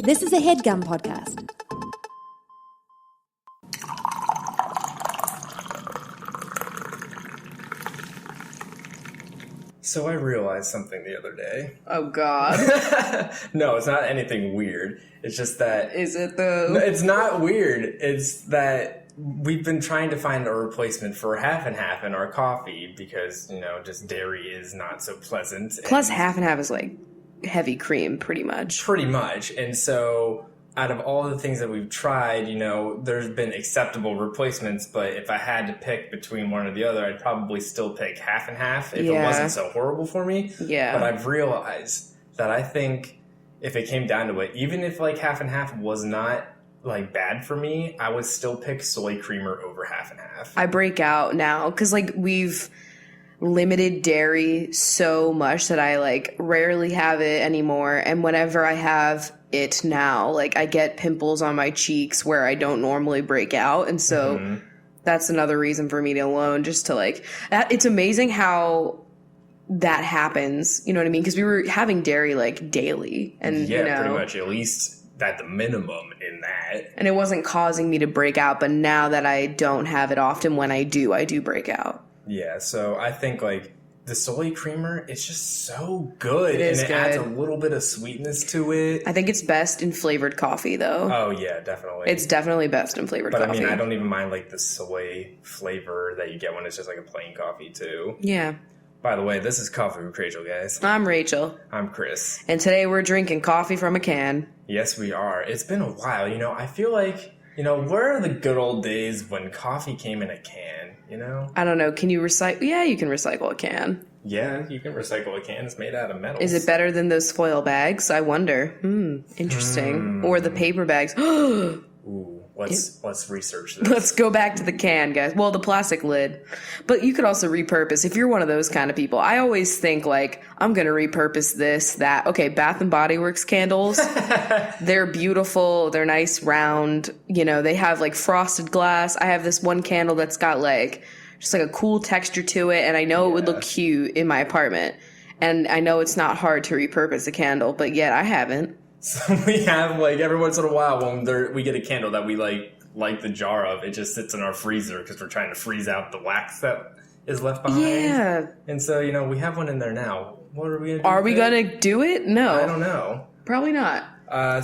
This is a HeadGum podcast. So I realized something the other day. Oh, God. No, it's not anything weird. It's just that... Is it, though? No, it's not weird. It's that we've been trying to find a replacement for half and half in our coffee because, you know, just dairy is not so pleasant. Plus, half and half is like heavy cream, pretty much. Pretty much. And so out of all the things that we've tried, you know, there's been acceptable replacements, but if I had to pick between one or the other, I'd probably still pick half and half if it wasn't so horrible for me. Yeah. But I've realized that I think if it came down to it, even if like half and half was not like bad for me, I would still pick soy creamer over half and half. I break out now because like we've limited dairy so much that I like rarely have it anymore. And whenever I have it now, like I get pimples on my cheeks where I don't normally break out. And so that's another reason for me to alone, just to like that. It's amazing how that happens. You know what I mean? Because we were having dairy like daily, and yeah, you know, pretty much at least at the minimum in that. And it wasn't causing me to break out. But now that I don't have it often, when I do break out. Yeah, so I think like the soy creamer, it's just so good. It is and it adds a little bit of sweetness to it. I think it's best in flavored coffee, though. Oh, yeah, definitely. It's definitely best in flavored coffee. But I mean, I don't even mind like the soy flavor that you get when it's just like a plain coffee, too. Yeah. By the way, this is Coffee with Rachel, guys. I'm Rachel. I'm Chris. And today we're drinking coffee from a can. Yes, we are. It's been a while. You know, I feel like, you know, where are the good old days when coffee came in a can, you know? I don't know. Can you recycle? Yeah, you can recycle a can. Yeah, you can recycle a can. It's made out of metal. Is it better than those foil bags? I wonder. Interesting. Or the paper bags. Ooh, let's research this. Let's go back to the can, guys. Well, the plastic lid. But you could also repurpose. If you're one of those kind of people, I always think like, I'm going to repurpose this, that. Okay, Bath and Body Works candles. They're beautiful. They're nice, round. You know, they have like frosted glass. I have this one candle that's got like just like a cool texture to it. And I know it would look cute in my apartment. And I know it's not hard to repurpose a candle, but yet I haven't. So we have, like, every once in a while when we get a candle that we, like the jar of, it just sits in our freezer because we're trying to freeze out the wax that is left behind. Yeah. And so, you know, we have one in there now. What are we going to do? Are we going to do it? No. I don't know. Probably not.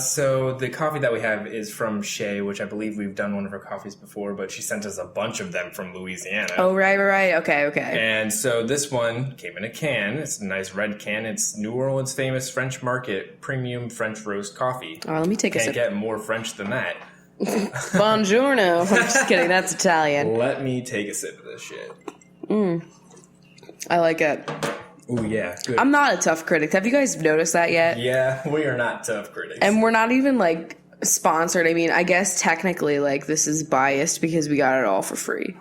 So the coffee that we have is from Shay, which I believe we've done one of her coffees before, but she sent us a bunch of them from Louisiana. Oh, right. Okay. And so this one came in a can. It's a nice red can. It's New Orleans' famous French Market premium French roast coffee. All right, let me take a sip. Can't get more French than that. Buongiorno. I'm just kidding. That's Italian. Let me take a sip of this shit. I like it. Ooh, yeah. Good. I'm not a tough critic. Have you guys noticed that yet? Yeah, we are not tough critics. And we're not even, like, sponsored. I mean, I guess technically, like, this is biased because we got it all for free.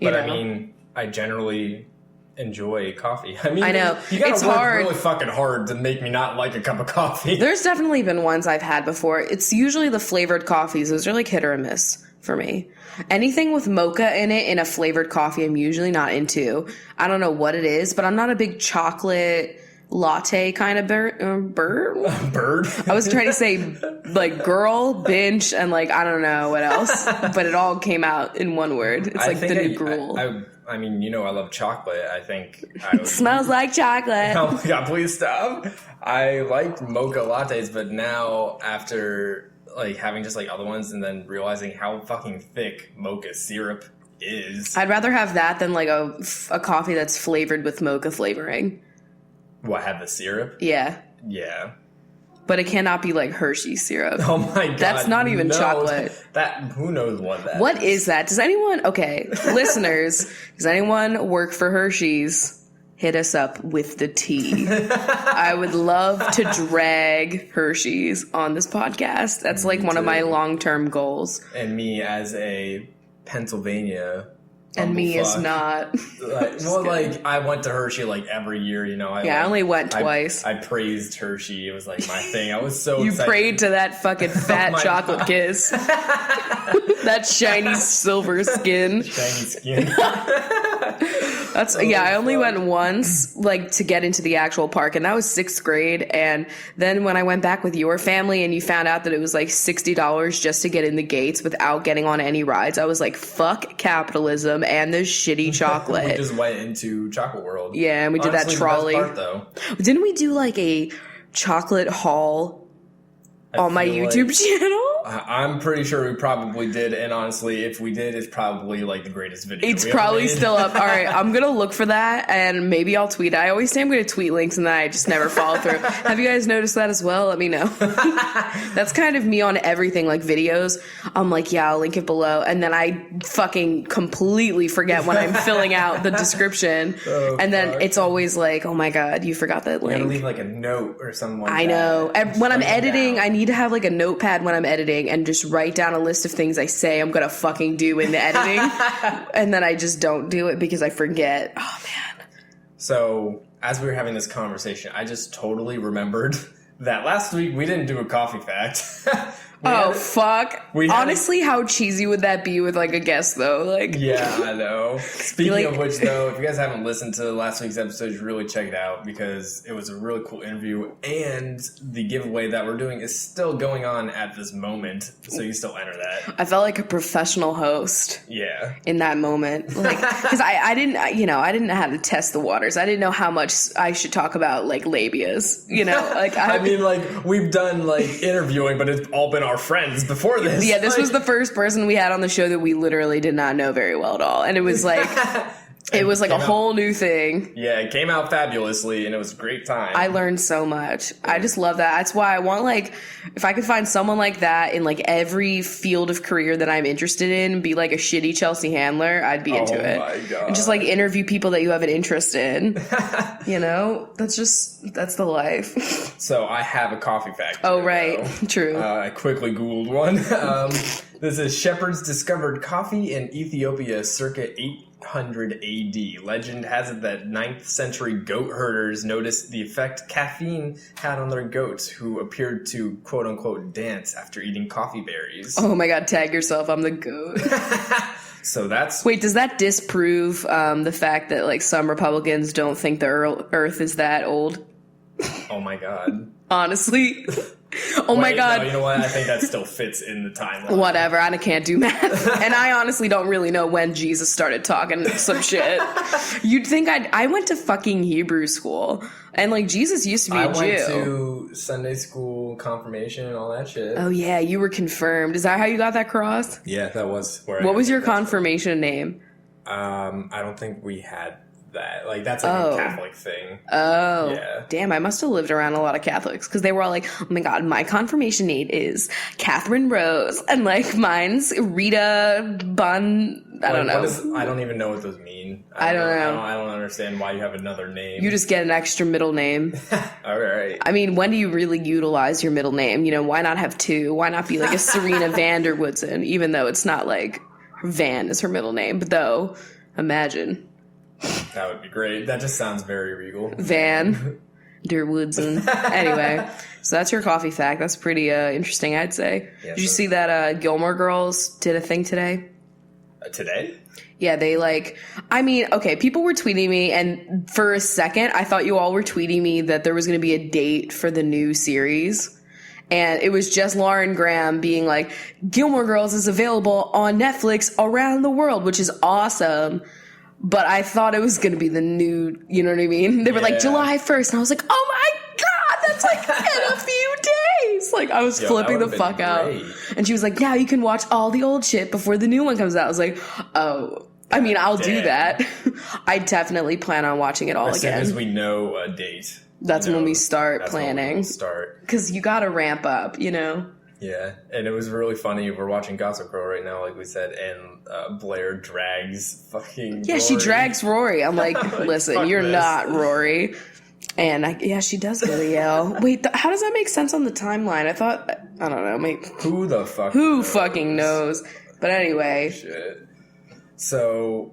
But, I mean, I generally enjoy coffee. I mean, I know. You gotta it's work hard. really fucking hard to make me not like a cup of coffee. There's definitely been ones I've had before. It's usually the flavored coffees. Those are, like, hit or miss for me. Anything with mocha in it in a flavored coffee, I'm usually not into. I don't know what it is, but I'm not a big chocolate latte kind of bird. Bird? I was trying to say, like, girl, binge, and, like, I don't know what else. But it all came out in one word. It's like the new gruel. I mean, you know I love chocolate. I think I would... Smells like chocolate. Oh my god, please stop. I liked mocha lattes, but now after... like having just like other ones and then realizing how fucking thick mocha syrup is. I'd rather have that than like a coffee that's flavored with mocha flavoring. What, have the syrup? Yeah. Yeah. But it cannot be like Hershey syrup. Oh my god. That's not even chocolate. That who knows what that What is that? Does anyone listeners, does anyone work for Hershey's? Hit us up with the tea. I would love to drag Hershey's on this podcast. That's like one of my long-term goals. And me as a Pennsylvania and me is not. Like I went to Hershey like every year, you know. I only went twice. I praised Hershey. It was like my thing. I was so you excited. prayed to that fucking fat chocolate kiss. That shiny silver skin. Shiny skin. I only went once, like, to get into the actual park, and that was 6th grade. And then when I went back with your family and you found out that it was like $60 just to get in the gates without getting on any rides, I was like, fuck capitalism and this shitty chocolate. We just went into Chocolate World. Yeah, and we did that trolley. The best part, though. Didn't we do like a chocolate haul on my YouTube channel? I'm pretty sure we probably did, and honestly, if we did, it's probably like the greatest video. It's probably still up. All right, I'm gonna look for that, and maybe I'll tweet. I always say I'm gonna tweet links, and then I just never follow through. Have you guys noticed that as well? Let me know. That's kind of me on everything, like videos. I'm like, yeah, I'll link it below, and then I fucking completely forget when I'm filling out the description, and then it's always like, oh my god, you forgot that link. You gotta leave like a note or something like that. I know. When I'm editing, I need to have like a notepad when I'm editing and just write down a list of things I say I'm gonna fucking do in the editing, and then I just don't do it because I forget. Oh man. So as we were having this conversation, I just totally remembered that last week we didn't do a coffee fact. Fuck. Honestly, how cheesy would that be with like a guest though? Like, yeah, I know. Speaking of which, though, if you guys haven't listened to last week's episode, you should really check it out because it was a really cool interview, and the giveaway that we're doing is still going on at this moment, so you still enter that. I felt like a professional host. Yeah. In that moment, like, because I didn't, you know, I didn't know how to test the waters. I didn't know how much I should talk about like labias. You know, like I mean, like we've done like interviewing, but it's all been our friends before this. Yeah, this was the first person we had on the show that we literally did not know very well at all. And it was like it was like a whole new thing. Yeah, it came out fabulously and it was a great time. I learned so much. I just love that. That's why I want, like, if I could find someone like that in like every field of career that I'm interested in, be like a shitty Chelsea Handler, I'd be into it. Oh my God. And just like interview people that you have an interest in. You know? That's the life. So I have a coffee fact. Oh, right. True. I quickly Googled one. This is shepherds discovered coffee in Ethiopia circa 800 AD. Legend has it that 9th century goat herders noticed the effect caffeine had on their goats, who appeared to quote unquote dance after eating coffee berries. Oh my God, tag yourself, I'm the goat. So that's... Wait, does that disprove the fact that like some Republicans don't think the Earth is that old? Oh my God. Honestly. Oh my God. No, you know what? I think that still fits in the timeline. Whatever. I can't do math. And I honestly don't really know when Jesus started talking some shit. You'd think I went to fucking Hebrew school. And like Jesus used to be a Jew. I went to Sunday school, confirmation, and all that shit. Oh yeah, you were confirmed. Is that how you got that cross? Yeah, that was where What was your confirmation name? I don't think we had that. Like, that's like a Catholic thing. Oh. Yeah. Damn, I must have lived around a lot of Catholics because they were all like, oh my God, my confirmation name is Catherine Rose. And like mine's Rita Bun. I don't know. I don't even know what those mean. I don't know. I don't understand why you have another name. You just get an extra middle name. All right. I mean, when do you really utilize your middle name? You know, why not have two? Why not be like a Serena Vanderwoodson, even though it's not like Van is her middle name? But though, imagine. That would be great. That just sounds very regal. Van der Woodson. Anyway, so that's your coffee fact. That's pretty interesting, I'd say. Yeah, did you see that Gilmore Girls did a thing today? Today? Yeah, they people were tweeting me, and for a second, I thought you all were tweeting me that there was going to be a date for the new series. And it was just Lauren Graham being like, Gilmore Girls is available on Netflix around the world, which is awesome. But I thought it was going to be the new, you know what I mean? They were like July 1st. And I was like, oh my God, that's like in a few days. Like I was flipping the fuck out. And she was like, now you can watch all the old shit before the new one comes out. I was like, oh, I mean, I'll do that. I definitely plan on watching it all again. As soon as we know a date. That's when we start planning. Because you got to ramp up, you know? Yeah, and it was really funny. We're watching Gossip Girl right now, like we said, and Blair drags fucking Rory. She drags Rory. I'm like, listen, you're not Rory. And she does go to Yale. Wait, how does that make sense on the timeline? I don't know. Maybe, who the fuck Who knows? fucking knows? But anyway. Shit. So...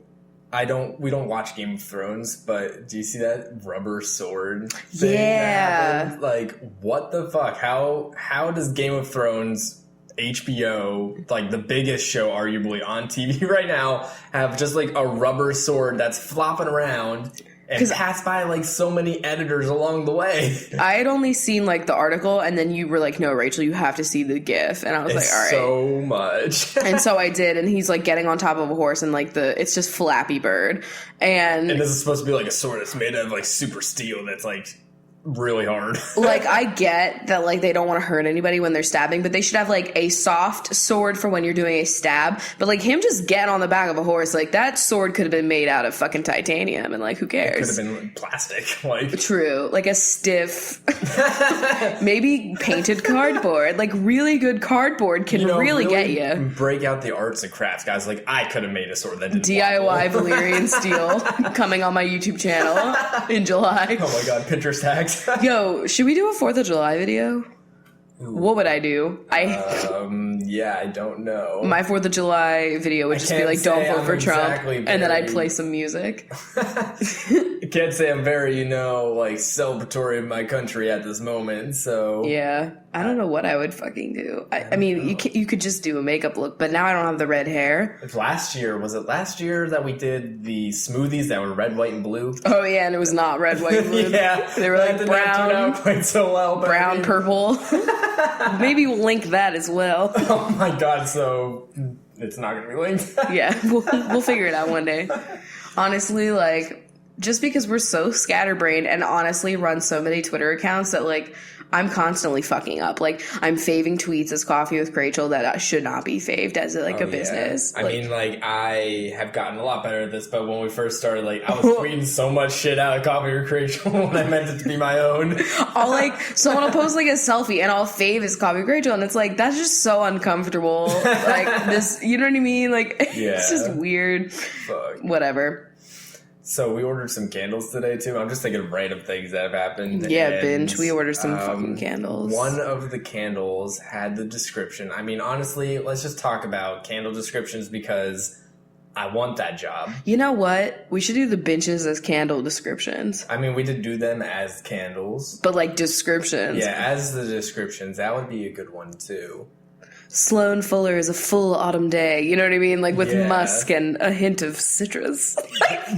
we don't watch Game of Thrones, but do you see that rubber sword thing? Yeah. Like, what the fuck? How does Game of Thrones HBO, like the biggest show arguably on TV right now, have just like a rubber sword that's flopping around and pass by like so many editors along the way. I had only seen like the article, and then you were like, no, Rachel, you have to see the GIF. And I was like, all right. So much. And so I did, and he's like getting on top of a horse, and like it's just Flappy Bird. And this is supposed to be like a sword that's made of like super steel that's like really hard. Like, I get that like they don't want to hurt anybody when they're stabbing, but they should have like a soft sword for when you're doing a stab. But like him just getting on the back of a horse, like that sword could have been made out of fucking titanium, and like who cares? It could have been plastic. Like true, like a stiff, maybe painted cardboard. Like really good cardboard can really get you. Break out the arts and crafts, guys. Like I could have made a sword that didn't DIY Valyrian steel coming on my YouTube channel in July. Oh my god, Pinterest hacks. Yo, should we do a 4th of July video? Ooh. What would I do? Yeah, I don't know. My 4th of July video would just be like, don't vote for Trump. And then I'd play some music. I can't say I'm very, like, celebratory of my country at this moment, so... Yeah, I don't know what I would fucking do. I mean, you could just do a makeup look, but now I don't have the red hair. Was it last year that we did the smoothies that were red, white, and blue? Oh, yeah, and it was not red, white, and blue. Yeah. They were like brown. Brown. Not turn out quite so well. But brown, purple. Maybe we'll link that as well. Oh my god, so it's not going to be linked? Yeah, we'll figure it out one day. Honestly, like, just because we're so scatterbrained and honestly run so many Twitter accounts that, like, I'm constantly fucking up. Like, I'm faving tweets as CoffeeWithChrachel that should not be faved as, like, a business. I mean, I have gotten a lot better at this, but when we first started, like, I was tweeting so much shit out of CoffeeWithChrachel when I meant it to be my own. Someone will post, like, a selfie, and I'll fave as CoffeeWithChrachel, and it's like, that's just so uncomfortable. Like, this, you know what I mean? Like, it's just weird. Fuck. Whatever. So we ordered some candles today, too. I'm just thinking of random things that have happened. Yeah, binge. We ordered some fucking candles. One of the candles had the description. I mean, honestly, let's just talk about candle descriptions because I want that job. You know what? We should do the benches as candle descriptions. I mean, we did do them as candles. But, like, descriptions. Yeah, as the descriptions. That would be a good one, too. Sloan Fuller is a full autumn day. You know what I mean? Like with musk and a hint of citrus.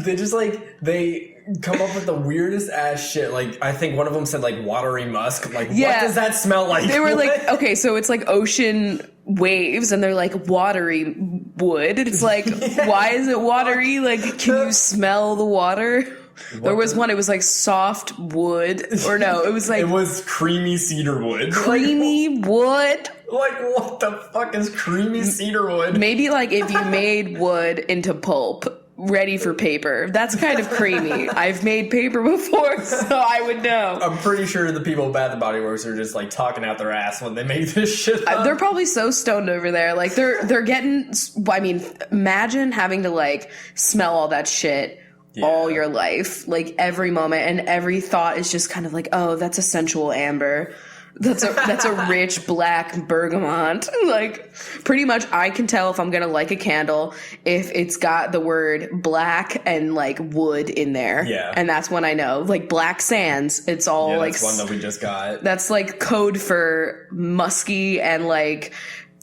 They come up with the weirdest ass shit. Like, I think one of them said, like, watery musk. Like, what does that smell like? They were like, okay, so it's like ocean waves and they're like watery wood. It's like, why is it watery? Like, can you smell the water? There was one, it was like soft wood. Or no, it was like... It was creamy cedar wood. Creamy wood? Like, what the fuck is creamy cedar wood? Maybe, like, if you made wood into pulp, ready for paper. That's kind of creamy. I've made paper before, so I would know. I'm pretty sure the people at Bath & Body Works are just, like, talking out their ass when they make this shit up. They're probably so stoned over there. Like, they're getting... I mean, imagine having to, like, smell all that shit all your life. Like, every moment, and every thought is just kind of like, oh, that's a sensual amber. That's a rich black bergamot. Like, pretty much I can tell if I'm gonna like a candle if it's got the word black and like wood in there. Yeah. And that's when I know. Like Black Sands, it's all like... that's one that we just got. That's like code for musky and like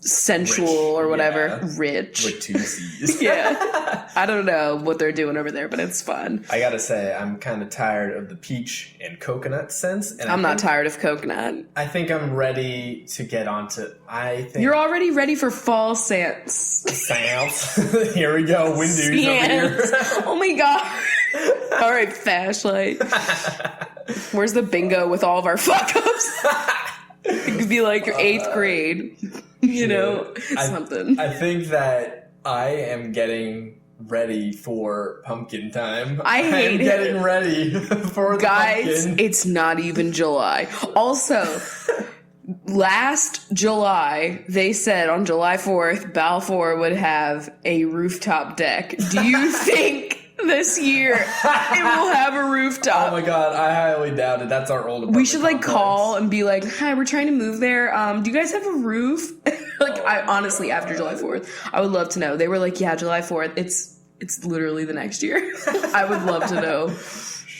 sensual or whatever. Rich. With 2 C's. Yeah. I don't know what they're doing over there, but it's fun. I gotta say, I'm kind of tired of the peach and coconut scents. And I'm not tired of coconut. I think I'm ready to get onto... You're already ready for fall scents. Scents. Here we go. Windows over here. Oh my god. All right, flashlight. Where's the bingo with all of our fuck-ups? It could be like your 8th grade. You know, something. I think that I am getting ready for pumpkin time. I am getting ready for the guys, pumpkin. It's not even July. Also, last July, they said on July 4th, Balfour would have a rooftop deck. Do you think this year it will have a rooftop? Oh my god, I highly doubt it. That's our old apartment We should like complex. call and be like, hi, we're trying to move there. Do you guys have a roof? I honestly, after July 4th, I would love to know. They were like, yeah, July 4th, it's literally the next year. I would love to know.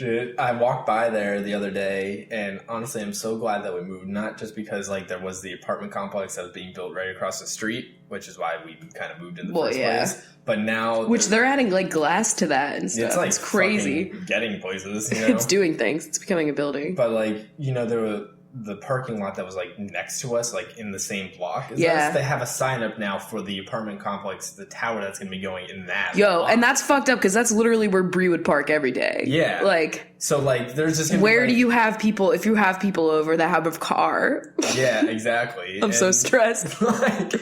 shit. I walked by there the other day, and honestly, I'm so glad that we moved. Not just because, like, there was the apartment complex that was being built right across the street, which is why we kind of moved in the first place. But now... Which they're adding, like, glass to that and stuff. It's, like, it's crazy. Getting places, you know? It's doing things. It's becoming a building. But, like, you know, there were... the parking lot that was like next to us, like in the same block, they have a sign up now for the apartment complex, the tower that's going to be going in that block. And that's fucked up because that's literally where Bree would park every day. Yeah, like, so like there's just gonna where be, like, do you have people if you have people over that have a car? Yeah, exactly. I'm so stressed. Like,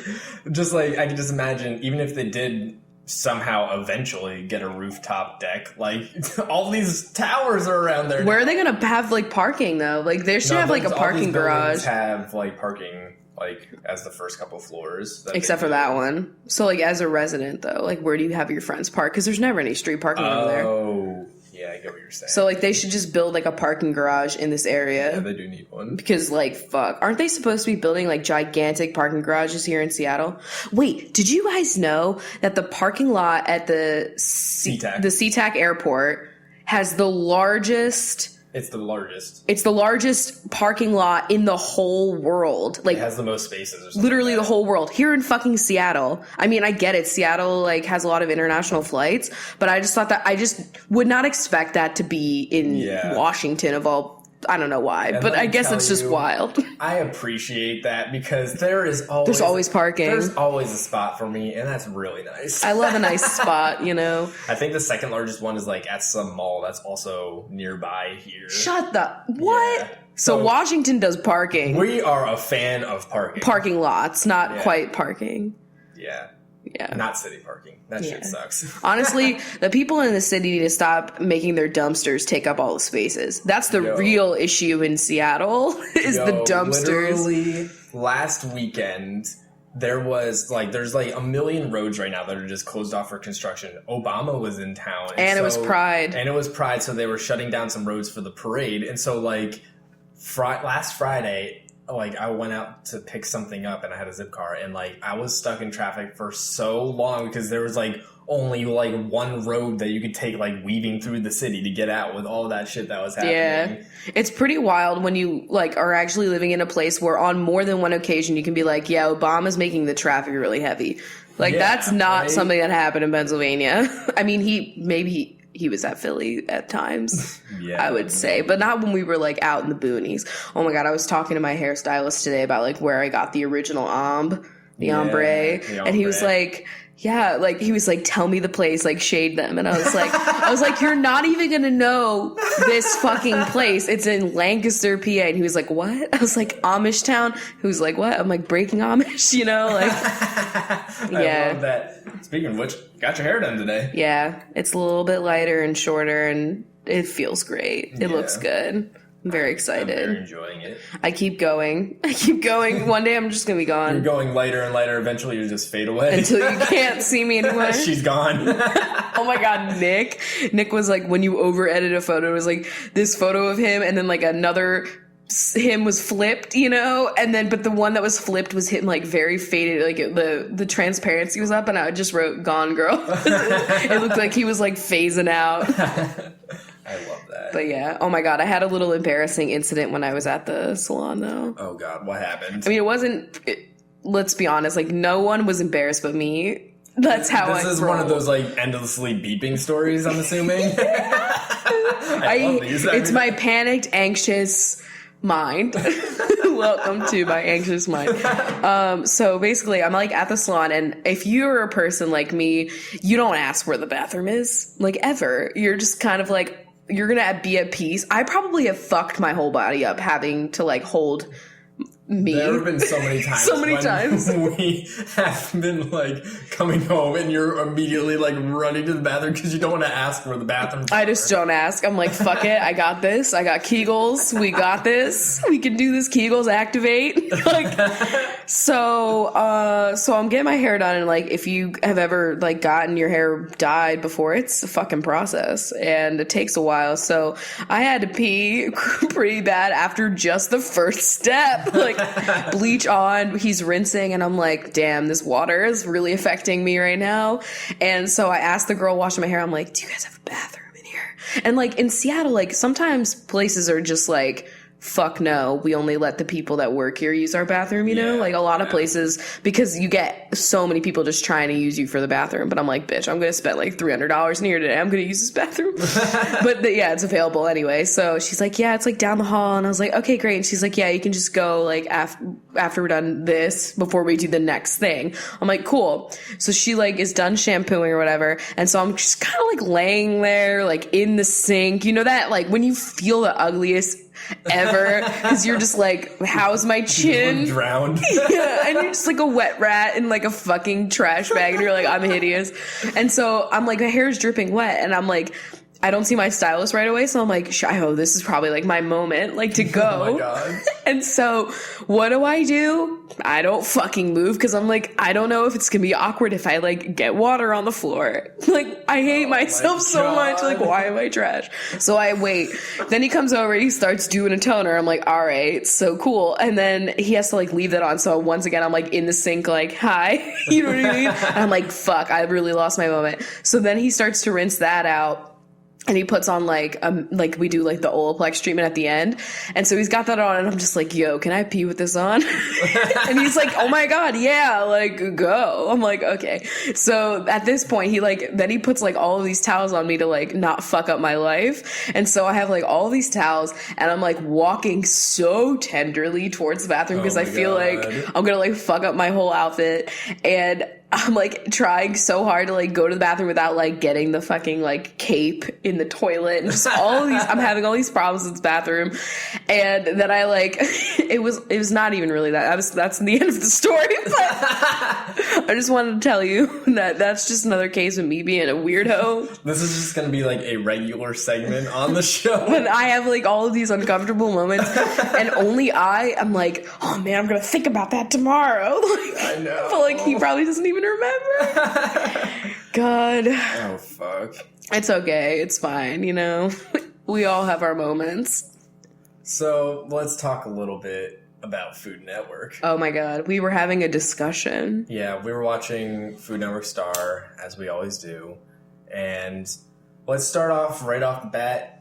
just like I can just imagine, even if they did somehow eventually get a rooftop deck, like all these towers are around there. Where are they gonna have like parking though? Like they should have like a parking garage. Have like parking like as the first couple floors, except for that one. So like as a resident though, like where do you have your friends park? Because there's never any street parking over there. Oh yeah, I get what you're saying. So like they should just build like a parking garage in this area. Yeah, they do need one. Because like fuck, aren't they supposed to be building like gigantic parking garages here in Seattle? Wait, did you guys know that the parking lot at the SeaTac airport has the largest... It's the largest. It's the largest parking lot in the whole world. Like, it has the most spaces or something. Literally like the whole world. Here in fucking Seattle. I mean, I get it. Seattle, like, has a lot of international flights. But I just thought that... I just would not expect that to be in Washington of all... I don't know why. And but I guess it's just wild. I appreciate that because there's always parking. There's always a spot for me, and that's really nice. I love a nice spot, you know? I think the second largest one is, like, at some mall that's also nearby here. Shut the... What? Yeah. So Washington does parking. We are a fan of parking. Parking lots, not quite parking. Yeah. Yeah. Not city parking. That shit sucks. Honestly, the people in the city need to stop making their dumpsters take up all the spaces. That's the real issue in Seattle is the dumpsters. Literally, last weekend, there's like a million roads right now that are just closed off for construction. Obama was in town. And it was Pride. And it was Pride, so they were shutting down some roads for the parade. And so, like, last Friday... like I went out to pick something up and I had a zip car and like I was stuck in traffic for so long because there was like only like one road that you could take like weaving through the city to get out with all that shit that was happening. Yeah. It's pretty wild when you like are actually living in a place where on more than one occasion you can be like, yeah, Obama's making the traffic really heavy. Like that's not something that happened in Pennsylvania. I mean, he was at Philly at times, I would say, but not when we were like out in the boonies. Oh my God. I was talking to my hairstylist today about like where I got the original ombre, and he was like, he was like, tell me the place, like shade them. And I was like, you're not even going to know this fucking place. It's in Lancaster, PA. And he was like, what? I was like, Amish town. He was like, what? I'm like, breaking Amish, you know, like, I love that. Speaking of which, got your hair done today. Yeah. It's a little bit lighter and shorter and it feels great. It looks good. I'm very excited. I'm very enjoying it. I keep going. One day I'm just going to be gone. You're going lighter and lighter. Eventually you just fade away. Until you can't see me anymore. She's gone. Oh my God, Nick. Nick was like, when you over-edit a photo, it was like this photo of him and then like another him was flipped, you know? And then, but the one that was flipped was him like very faded, like the transparency was up and I just wrote, gone girl. It looked like he was like phasing out. I love that. But yeah, oh my God, I had a little embarrassing incident when I was at the salon though. Oh God, what happened? I mean, let's be honest, like no one was embarrassed but me. That's how This is one of those like endlessly beeping stories, I'm assuming. I love these. It's my panicked, anxious mind. Welcome to my anxious mind. So basically I'm like at the salon and if you're a person like me, you don't ask where the bathroom is, like ever. You're just kind of like, you're gonna be at peace. I probably have fucked my whole body up having to like hold me. There have been so many times. We have been like coming home and you're immediately like running to the bathroom because you don't want to ask where the bathroom is. I just don't ask. I'm like, fuck it. I got this. I got Kegels. We got this. We can do this. Kegels activate. Like, so I'm getting my hair done and like, if you have ever like gotten your hair dyed before, it's a fucking process and it takes a while. So I had to pee pretty bad after just the first step. Like, bleach on, he's rinsing, and I'm like, damn, this water is really affecting me right now. And so I asked the girl washing my hair, I'm like, do you guys have a bathroom in here? And like in Seattle, like sometimes places are just like, fuck no, we only let the people that work here use our bathroom, you know? Like a lot of places, because you get so many people just trying to use you for the bathroom. But I'm like, bitch, I'm going to spend like $300 in here today. I'm going to use this bathroom. But yeah, it's available anyway. So she's like, yeah, it's like down the hall. And I was like, okay, great. And she's like, yeah, you can just go like after we're done this before we do the next thing. I'm like, cool. So she like is done shampooing or whatever. And so I'm just kind of like laying there like in the sink. You know that like when you feel the ugliest ever because you're just like, how's my chin? Drowned. Yeah, and you're just like a wet rat in like a fucking trash bag and you're like, I'm hideous. And so I'm like, my hair is dripping wet and I'm like, I don't see my stylist right away, so I'm like, this is probably like my moment, like to go. Oh my God. And so what do? I don't fucking move because I'm like, I don't know if it's gonna be awkward if I like get water on the floor. Like I hate myself so much. Like why am I trash? So I wait. Then he comes over, he starts doing a toner. I'm like, all right, so cool. And then he has to like leave that on. So once again, I'm like in the sink, like, hi, you know what I mean? And I'm like, fuck, I really lost my moment. So then he starts to rinse that out. And he puts on like we do like the Olaplex treatment at the end. And so he's got that on and I'm just like, yo, can I pee with this on? And he's like, oh my God, yeah, like go. I'm like, okay. So at this point then he puts like all of these towels on me to like not fuck up my life. And so I have like all these towels and I'm like walking so tenderly towards the bathroom because I feel like I'm gonna like fuck up my whole outfit. And I'm like trying so hard to like go to the bathroom without like getting the fucking like cape in the toilet and just all of these, I'm having all these problems with this bathroom. And then I like, it was not even really that's the end of the story, but I just wanted to tell you that that's just another case of me being a weirdo. This is just going to be like a regular segment on the show. When I have like all of these uncomfortable moments and only I'm like, oh man, I'm going to think about that tomorrow. Like, I know. But like he probably doesn't even remember. God. Oh, fuck. It's okay. It's fine, you know? We all have our moments. So, let's talk a little bit about Food Network. Oh my God. We were having a discussion. Yeah, we were watching Food Network Star, as we always do. And let's start off right off the bat.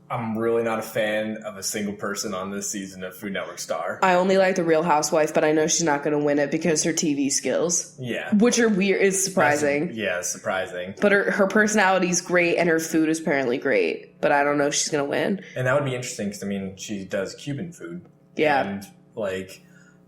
I'm really not a fan of a single person on this season of Food Network Star. I only like The Real Housewife, but I know she's not going to win it because her TV skills. Yeah. Which are weird. It's surprising. It's surprising. But her personality's great and her food is apparently great. But I don't know if she's going to win. And that would be interesting because, I mean, she does Cuban food. Yeah. And, like,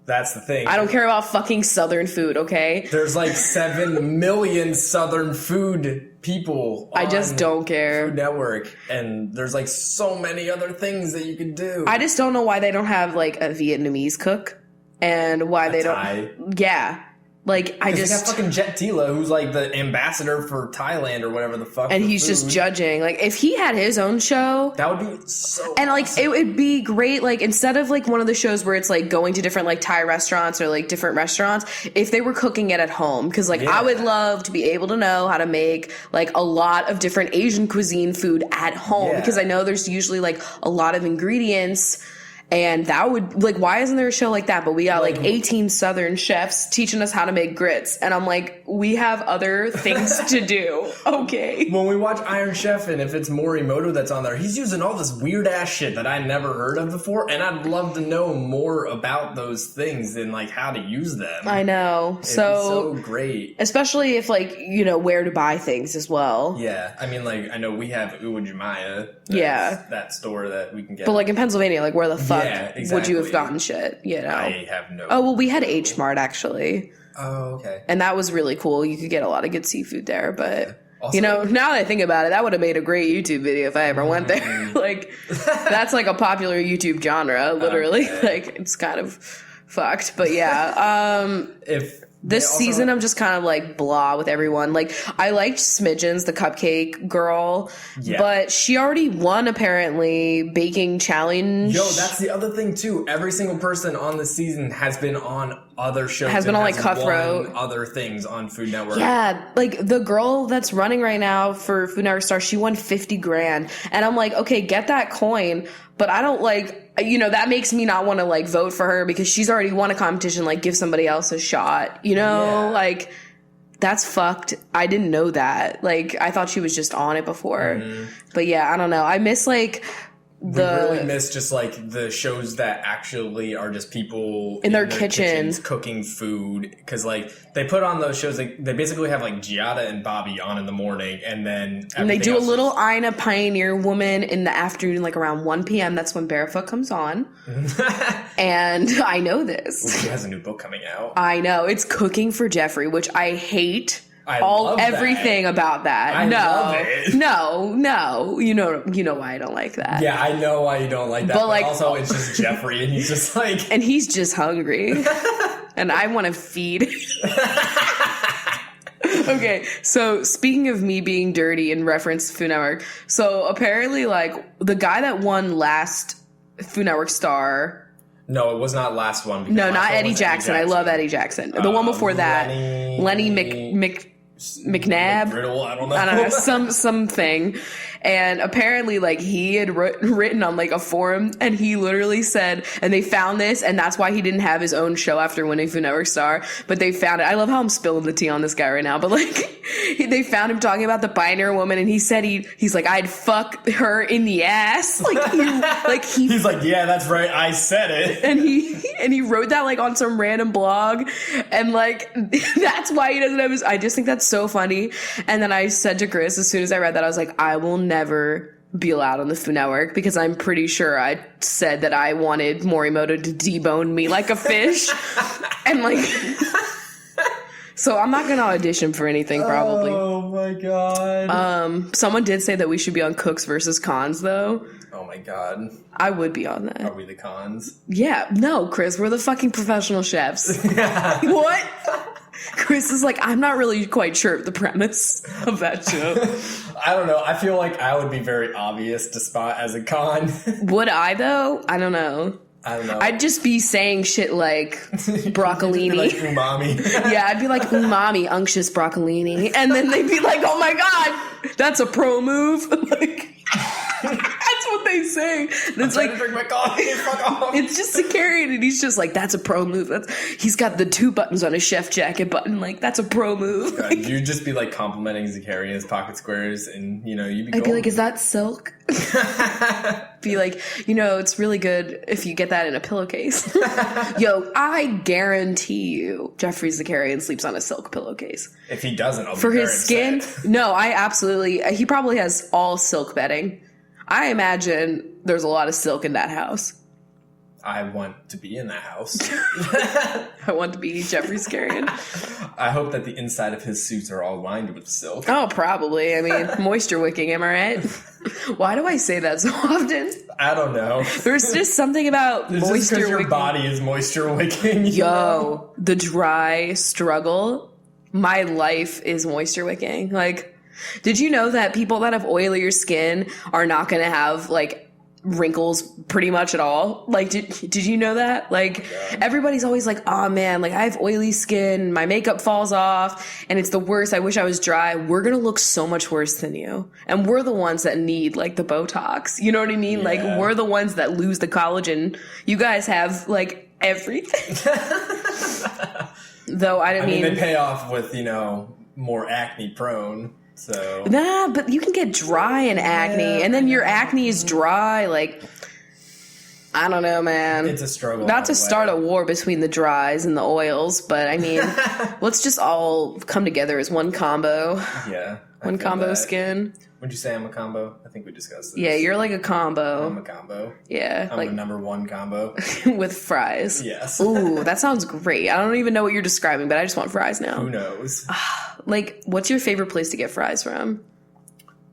that's the thing. I don't care about fucking Southern food, okay? There's like 7 million Southern food people on I just don't care. Food Network, and there's like so many other things that you could do. I just don't know why they don't have like a Vietnamese cook and why they Thai. don't. Yeah. Like, I just... They got fucking Jet Tila, who's like the ambassador for Thailand or whatever the fuck. And he's just judging. Like, if he had his own show... That would be so And, like, awesome. it would be great, like, instead of, like, one of the shows where it's, like, going to different, like, Thai restaurants or, like, different restaurants, if they were cooking it at home. Because, like, I would love to be able to know how to make, like, a lot of different Asian cuisine food at home. Yeah. Because I know there's usually, like, a lot of ingredients... And that would, like, why isn't there a show like that? But we got, like 18 Southern chefs teaching us how to make grits. And I'm like, we have other things to do. Okay. When we watch Iron Chef, and if it's Morimoto that's on there, he's using all this weird-ass shit that I never heard of before. And I'd love to know more about those things and, like, how to use them. I know. It'd be so great. Especially if, like, you know, where to buy things as well. Yeah. I mean, like, I know we have Uwajimaya. Yeah. That store that we can get. But, like, in Pennsylvania, like, where the fuck exactly. would you have gotten shit, you know? I have no... Oh, well, we had H Mart, actually. Oh, okay. And that was really cool. You could get a lot of good seafood there, but... Yeah. Also, you know, now that I think about it, that would have made a great YouTube video if I ever went there. Like, that's like a popular YouTube genre, literally. Okay. Like, it's kind of fucked. But yeah. If this season, I'm just kind of like blah with everyone. Like, I liked Smidgens, the cupcake girl, but she already won, apparently, baking challenge. Yo, that's the other thing, too. Every single person on this season has been on other shows. Has been on, like, Cutthroat. Other things on Food Network. Yeah, like, the girl that's running right now for Food Network Star, she won $50,000. And I'm like, okay, get that coin, but I don't, like... You know, that makes me not want to, like, vote for her because she's already won a competition. Like, give somebody else a shot, you know? Yeah. Like, That's fucked. I didn't know that. Like, I thought she was just on it before. But yeah, I don't know. I miss like we really miss just like the shows that actually are just people in their kitchens cooking food, because like they put on those shows, they basically have like Giada and Bobby on in the morning, and then they do a little Ina Pioneer Woman in the afternoon, like around 1 p.m. That's when Barefoot comes on. And I know this. She has a new book coming out. I know. It's Cooking for Jeffrey, which I hate. Everything about that. I love it. No. You know why I don't like that. Yeah, I know why you don't like that. But like, also, it's just Jeffrey, and he's just like, and he's just hungry, and I want to feed. Okay, so speaking of me being dirty in reference to Food Network, so apparently, like the guy that won last Food Network star. No, it was not last one. No, not Eddie Jackson. I love Eddie Jackson. The one before that, Lenny McNabb. Riddle, I don't know. Something. And apparently, like, he had written on, like, a forum, and he literally said, and they found this, and that's why he didn't have his own show after winning Food Network Star, but they found it. I love how I'm spilling the tea on this guy right now, but, like, they found him talking about the Pioneer Woman, and he said he's like, I'd fuck her in the ass. He's like, yeah, that's right, I said it. And he wrote that, like, on some random blog, and, like, that's why he doesn't have his, I just think that's so funny. And then I said to Chris, as soon as I read that, I was like, I will never be allowed on the Food Network, because I'm pretty sure I said that I wanted Morimoto to debone me like a fish. And like, so I'm not gonna audition for anything probably. Oh my god. Someone did say that we should be on Cooks versus Cons though. Oh my god. I would be on that. Are we the cons? Yeah. No, Chris, we're the fucking professional chefs. What? Chris is like, I'm not really quite sure of the premise of that show. I don't know. I feel like I would be very obvious to spot as a con. Would I, though? I don't know. I'd just be saying shit like broccolini. Like umami. Yeah, I'd be like umami, unctuous broccolini. And then they'd be like, oh my god, that's a pro move. Like, that's what they say. It's like, to drink my coffee. Fuck off. It's just Zakarian, and he's just like, that's a pro move. He's got the 2 buttons on his chef jacket button. Like, that's a pro move. God, you'd just be like complimenting Zakarian's pocket squares, and you'd be. I'd be like, is that silk? Be like, it's really good if you get that in a pillowcase. Yo, I guarantee you, Jeffrey Zakarian sleeps on a silk pillowcase. If he doesn't, I'll be for his very skin. upset. No, I absolutely. He probably has all silk bedding. I imagine there's a lot of silk in that house. I want to be in that house. I want to be Jeffrey Zakarian. I hope that the inside of his suits are all lined with silk. Oh, probably. I mean, moisture wicking, am I right? Why do I say that so often? I don't know. There's just something about it's moisture wicking. Your body is moisture wicking. Yo, the dry struggle. My life is moisture wicking. Like, did you know that people that have oilier skin are not going to have, like, wrinkles pretty much at all? Like, did you know that? Like, everybody's always like, oh man, like I have oily skin, my makeup falls off, and it's the worst. I wish I was dry. We're gonna look so much worse than you. And we're the ones that need, like, the Botox. You know what I mean? Yeah. Like, we're the ones that lose the collagen. You guys have, like, everything. Though, I mean, they pay off with, more acne prone. So nah, but you can get dry in acne, and then your acne is dry. Like, I don't know, man. It's a struggle. Not to start a war between the dries and the oils, but I mean, let's just all come together as one combo. Yeah, one combo skin. Would you say I'm a combo? I think we discussed this. Yeah, you're like a combo. I'm a combo. Yeah. I'm like, the number 1 combo. With fries. Yes. Ooh, that sounds great. I don't even know what you're describing, but I just want fries now. Who knows? Like, what's your favorite place to get fries from?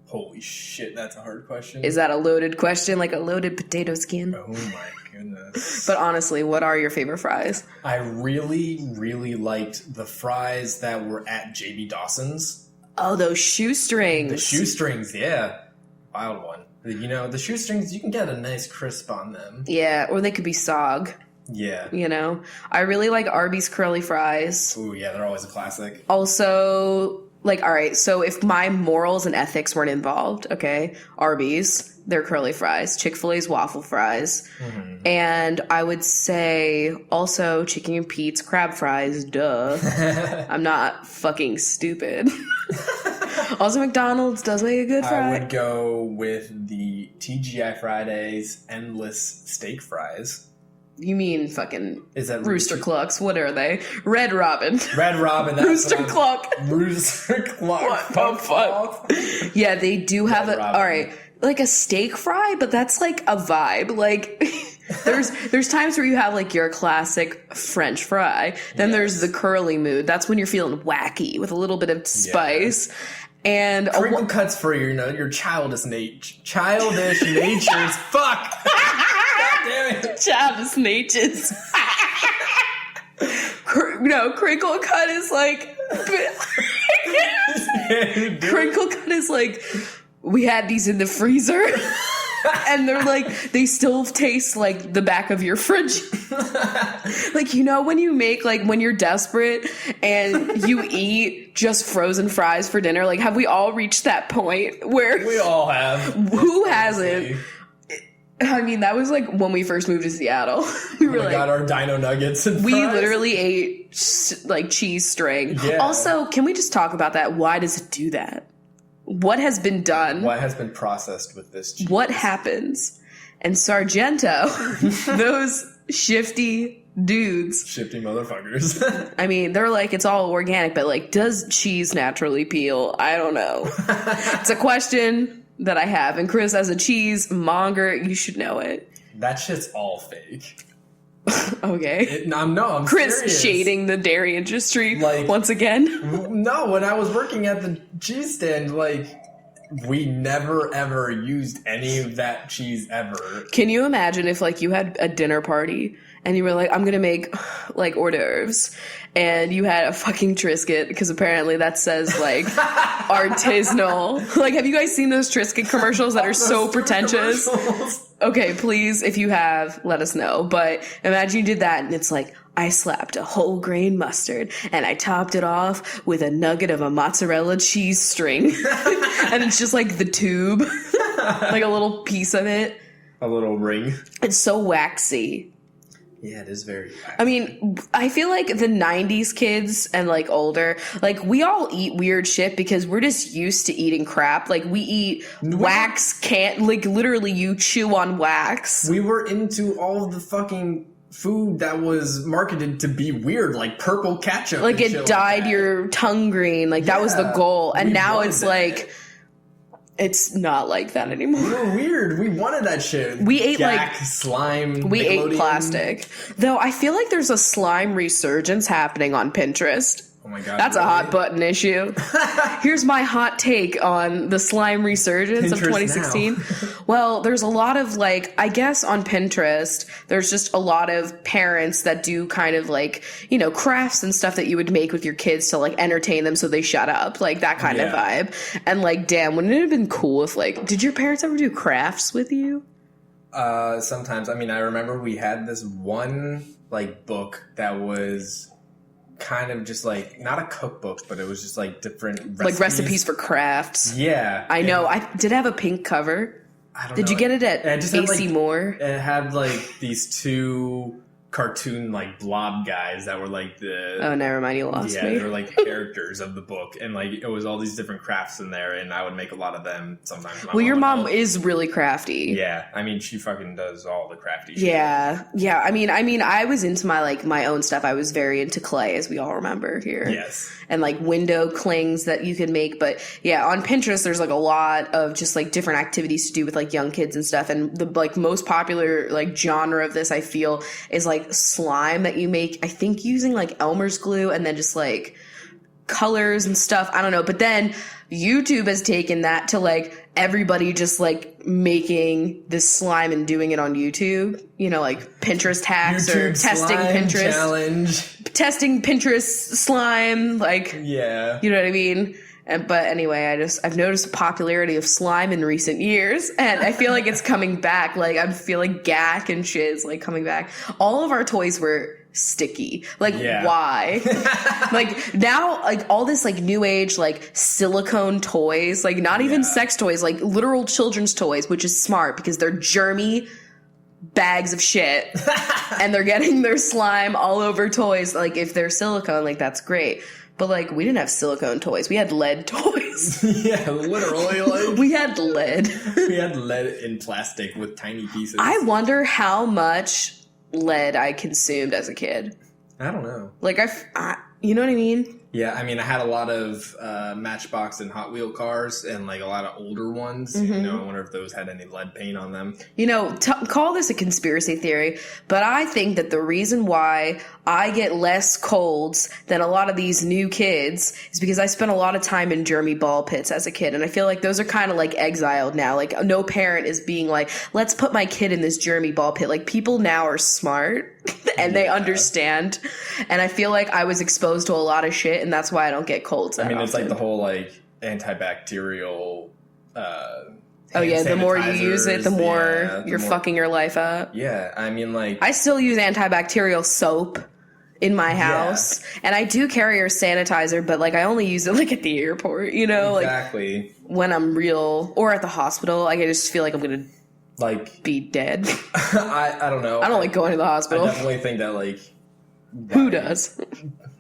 Holy shit, that's a hard question. Is that a loaded question? Like a loaded potato skin? Oh my goodness. But honestly, what are your favorite fries? I really, really liked the fries that were at JB Dawson's. Oh, those shoestrings. The shoestrings, yeah. Wild one. The shoestrings, you can get a nice crisp on them. Yeah, or they could be sog. Yeah. I really like Arby's curly fries. Ooh, yeah, they're always a classic. Also, like, all right, so if my morals and ethics weren't involved, okay, Arby's, they're curly fries, Chick-fil-A's waffle fries, and I would say also Chicken and Pete's crab fries, duh. I'm not fucking stupid. Also, McDonald's does make a good fry. I would go with the TGI Fridays endless steak fries. You mean fucking Is that Rooster Clucks? What are they? Red Robin. Red Robin. That's Rooster Cluck. Rooster Cluck. What the fuck? Yeah, they do have Red a. Robin. All right, like a steak fry, but that's like a vibe. Like there's times where you have like your classic French fry. Then there's the curly mood. That's when you're feeling wacky with a little bit of spice. And crinkle cuts for your childish natures. Fuck. God damn it. Childish natures. No, crinkle cut is like. Crinkle cut is like, we had these in the freezer. And they're like, they still taste like the back of your fridge. Like, when you make, like, when you're desperate and you eat just frozen fries for dinner, like, have we all reached that point where... We all have. Who hasn't? I mean, that was like when we first moved to Seattle. We were got our dino nuggets and we fries. literally ate, like, cheese string. Yeah. Also, can we just talk about that? Why does it do that? What has been done? What has been processed with this cheese? What happens? And Sargento, those shifty dudes. Shifty motherfuckers. I mean, they're like, it's all organic, but like, does cheese naturally peel? I don't know. It's a question that I have. And Chris, as a cheese monger, you should know it. That shit's all fake. Okay. I'm Chris serious. shading the dairy industry Like, once again. No, when I was working at the cheese stand, like, we never ever used any of that cheese ever. Can you imagine if, like, you had a dinner party and you were like, I'm going to make, like, hors d'oeuvres, and you had a fucking Triscuit, because apparently that says, like, artisanal. Like, have you guys seen those Triscuit commercials that are so pretentious? Okay, please, if you have, let us know. But imagine you did that and it's like, I slapped a whole grain mustard and I topped it off with a nugget of a mozzarella cheese string. And it's just like the tube, like a little piece of it. A little ring. It's so waxy. Yeah, it is very waxy. I mean, I feel like the 90s kids and, like, older, like, we all eat weird shit because we're just used to eating crap. Like, we eat wax like, literally you chew on wax. We were into all of the fucking food that was marketed to be weird, like purple ketchup. Like, it dyed your tongue green. Like, that was the goal. And now it's like... It's not like that anymore. We were weird. We wanted that shit. We ate Jack, slime. We Nickelodeon. ate plastic. Though I feel like there's a slime resurgence happening on Pinterest. Oh my god. That's really? a hot button issue. Here's my hot take on the slime resurgence of 2016. Well, there's a lot of, like, I guess on Pinterest, there's just a lot of parents that do kind of, like, crafts and stuff that you would make with your kids to, like, entertain them so they shut up. Like, that kind of vibe. And, like, damn, wouldn't it have been cool if, like, did your parents ever do crafts with you? Sometimes. I mean, I remember we had this one, like, book that was... kind of just like not a cookbook, but it was just like different recipes. Like recipes for crafts. Yeah, I know. I did have a pink cover. I don't did know. You get it at AC like, Moore? It had like these two cartoon like blob guys that were like the never mind, you lost me. They were like the characters of the book, and like it was all these different crafts in there, and I would make a lot of them sometimes. Well, your mom is really crafty. Yeah, I mean she fucking does all the crafty shit. Yeah. I mean I was into my own stuff. I was very into clay, as we all remember here. Yes. And like window clings that you could make. But yeah, on Pinterest there's like a lot of just like different activities to do with like young kids and stuff. And the like most popular like genre of this I feel is like slime that you make, I think using like Elmer's glue and then just like colors and stuff. I don't know. But then YouTube has taken that to like everybody just like making this slime and doing it on YouTube, like Pinterest hacks YouTube or testing slime Pinterest challenge, testing Pinterest slime. Like, yeah, you know what I mean? But anyway, I've noticed the popularity of slime in recent years, and I feel like it's coming back. Like, I feel like Gak and shit is like coming back. All of our toys were sticky. Like, Yeah. why? Like, now, like, all this, like, new age, like, silicone toys, like, not even sex toys, like, literal children's toys, which is smart because they're germy bags of shit and they're getting their slime all over toys. Like, if they're silicone, like, that's great. But, like, we didn't have silicone toys. We had lead toys. Yeah, literally. Like, We had lead. we had lead in plastic with tiny pieces. I wonder how much lead I consumed as a kid. I don't know. Like, you know what I mean? Yeah, I mean, I had a lot of Matchbox and Hot Wheel cars and, like, a lot of older ones. Mm-hmm. You know, I wonder if those had any lead paint on them. You know, call this a conspiracy theory, but I think that the reason why I get less colds than a lot of these new kids is because I spent a lot of time in germy ball pits as a kid. And I feel like those are kind of like exiled now. Like, no parent is being like, let's put my kid in this germy ball pit. Like, people now are smart and they understand. And I feel like I was exposed to a lot of shit, and that's why I don't get colds that I mean, it's often. like the whole, like, antibacterial Oh yeah, the more you use it, the more you're fucking your life up. Yeah, I mean, like, I still use antibacterial soap in my house, and I do carry a sanitizer, but like I only use it like at the airport, you know, exactly. like when I'm real, or at the hospital. Like, I just feel like I'm gonna Like, be dead. I don't know. I don't like going to the I hospital. definitely think that, like, Who does?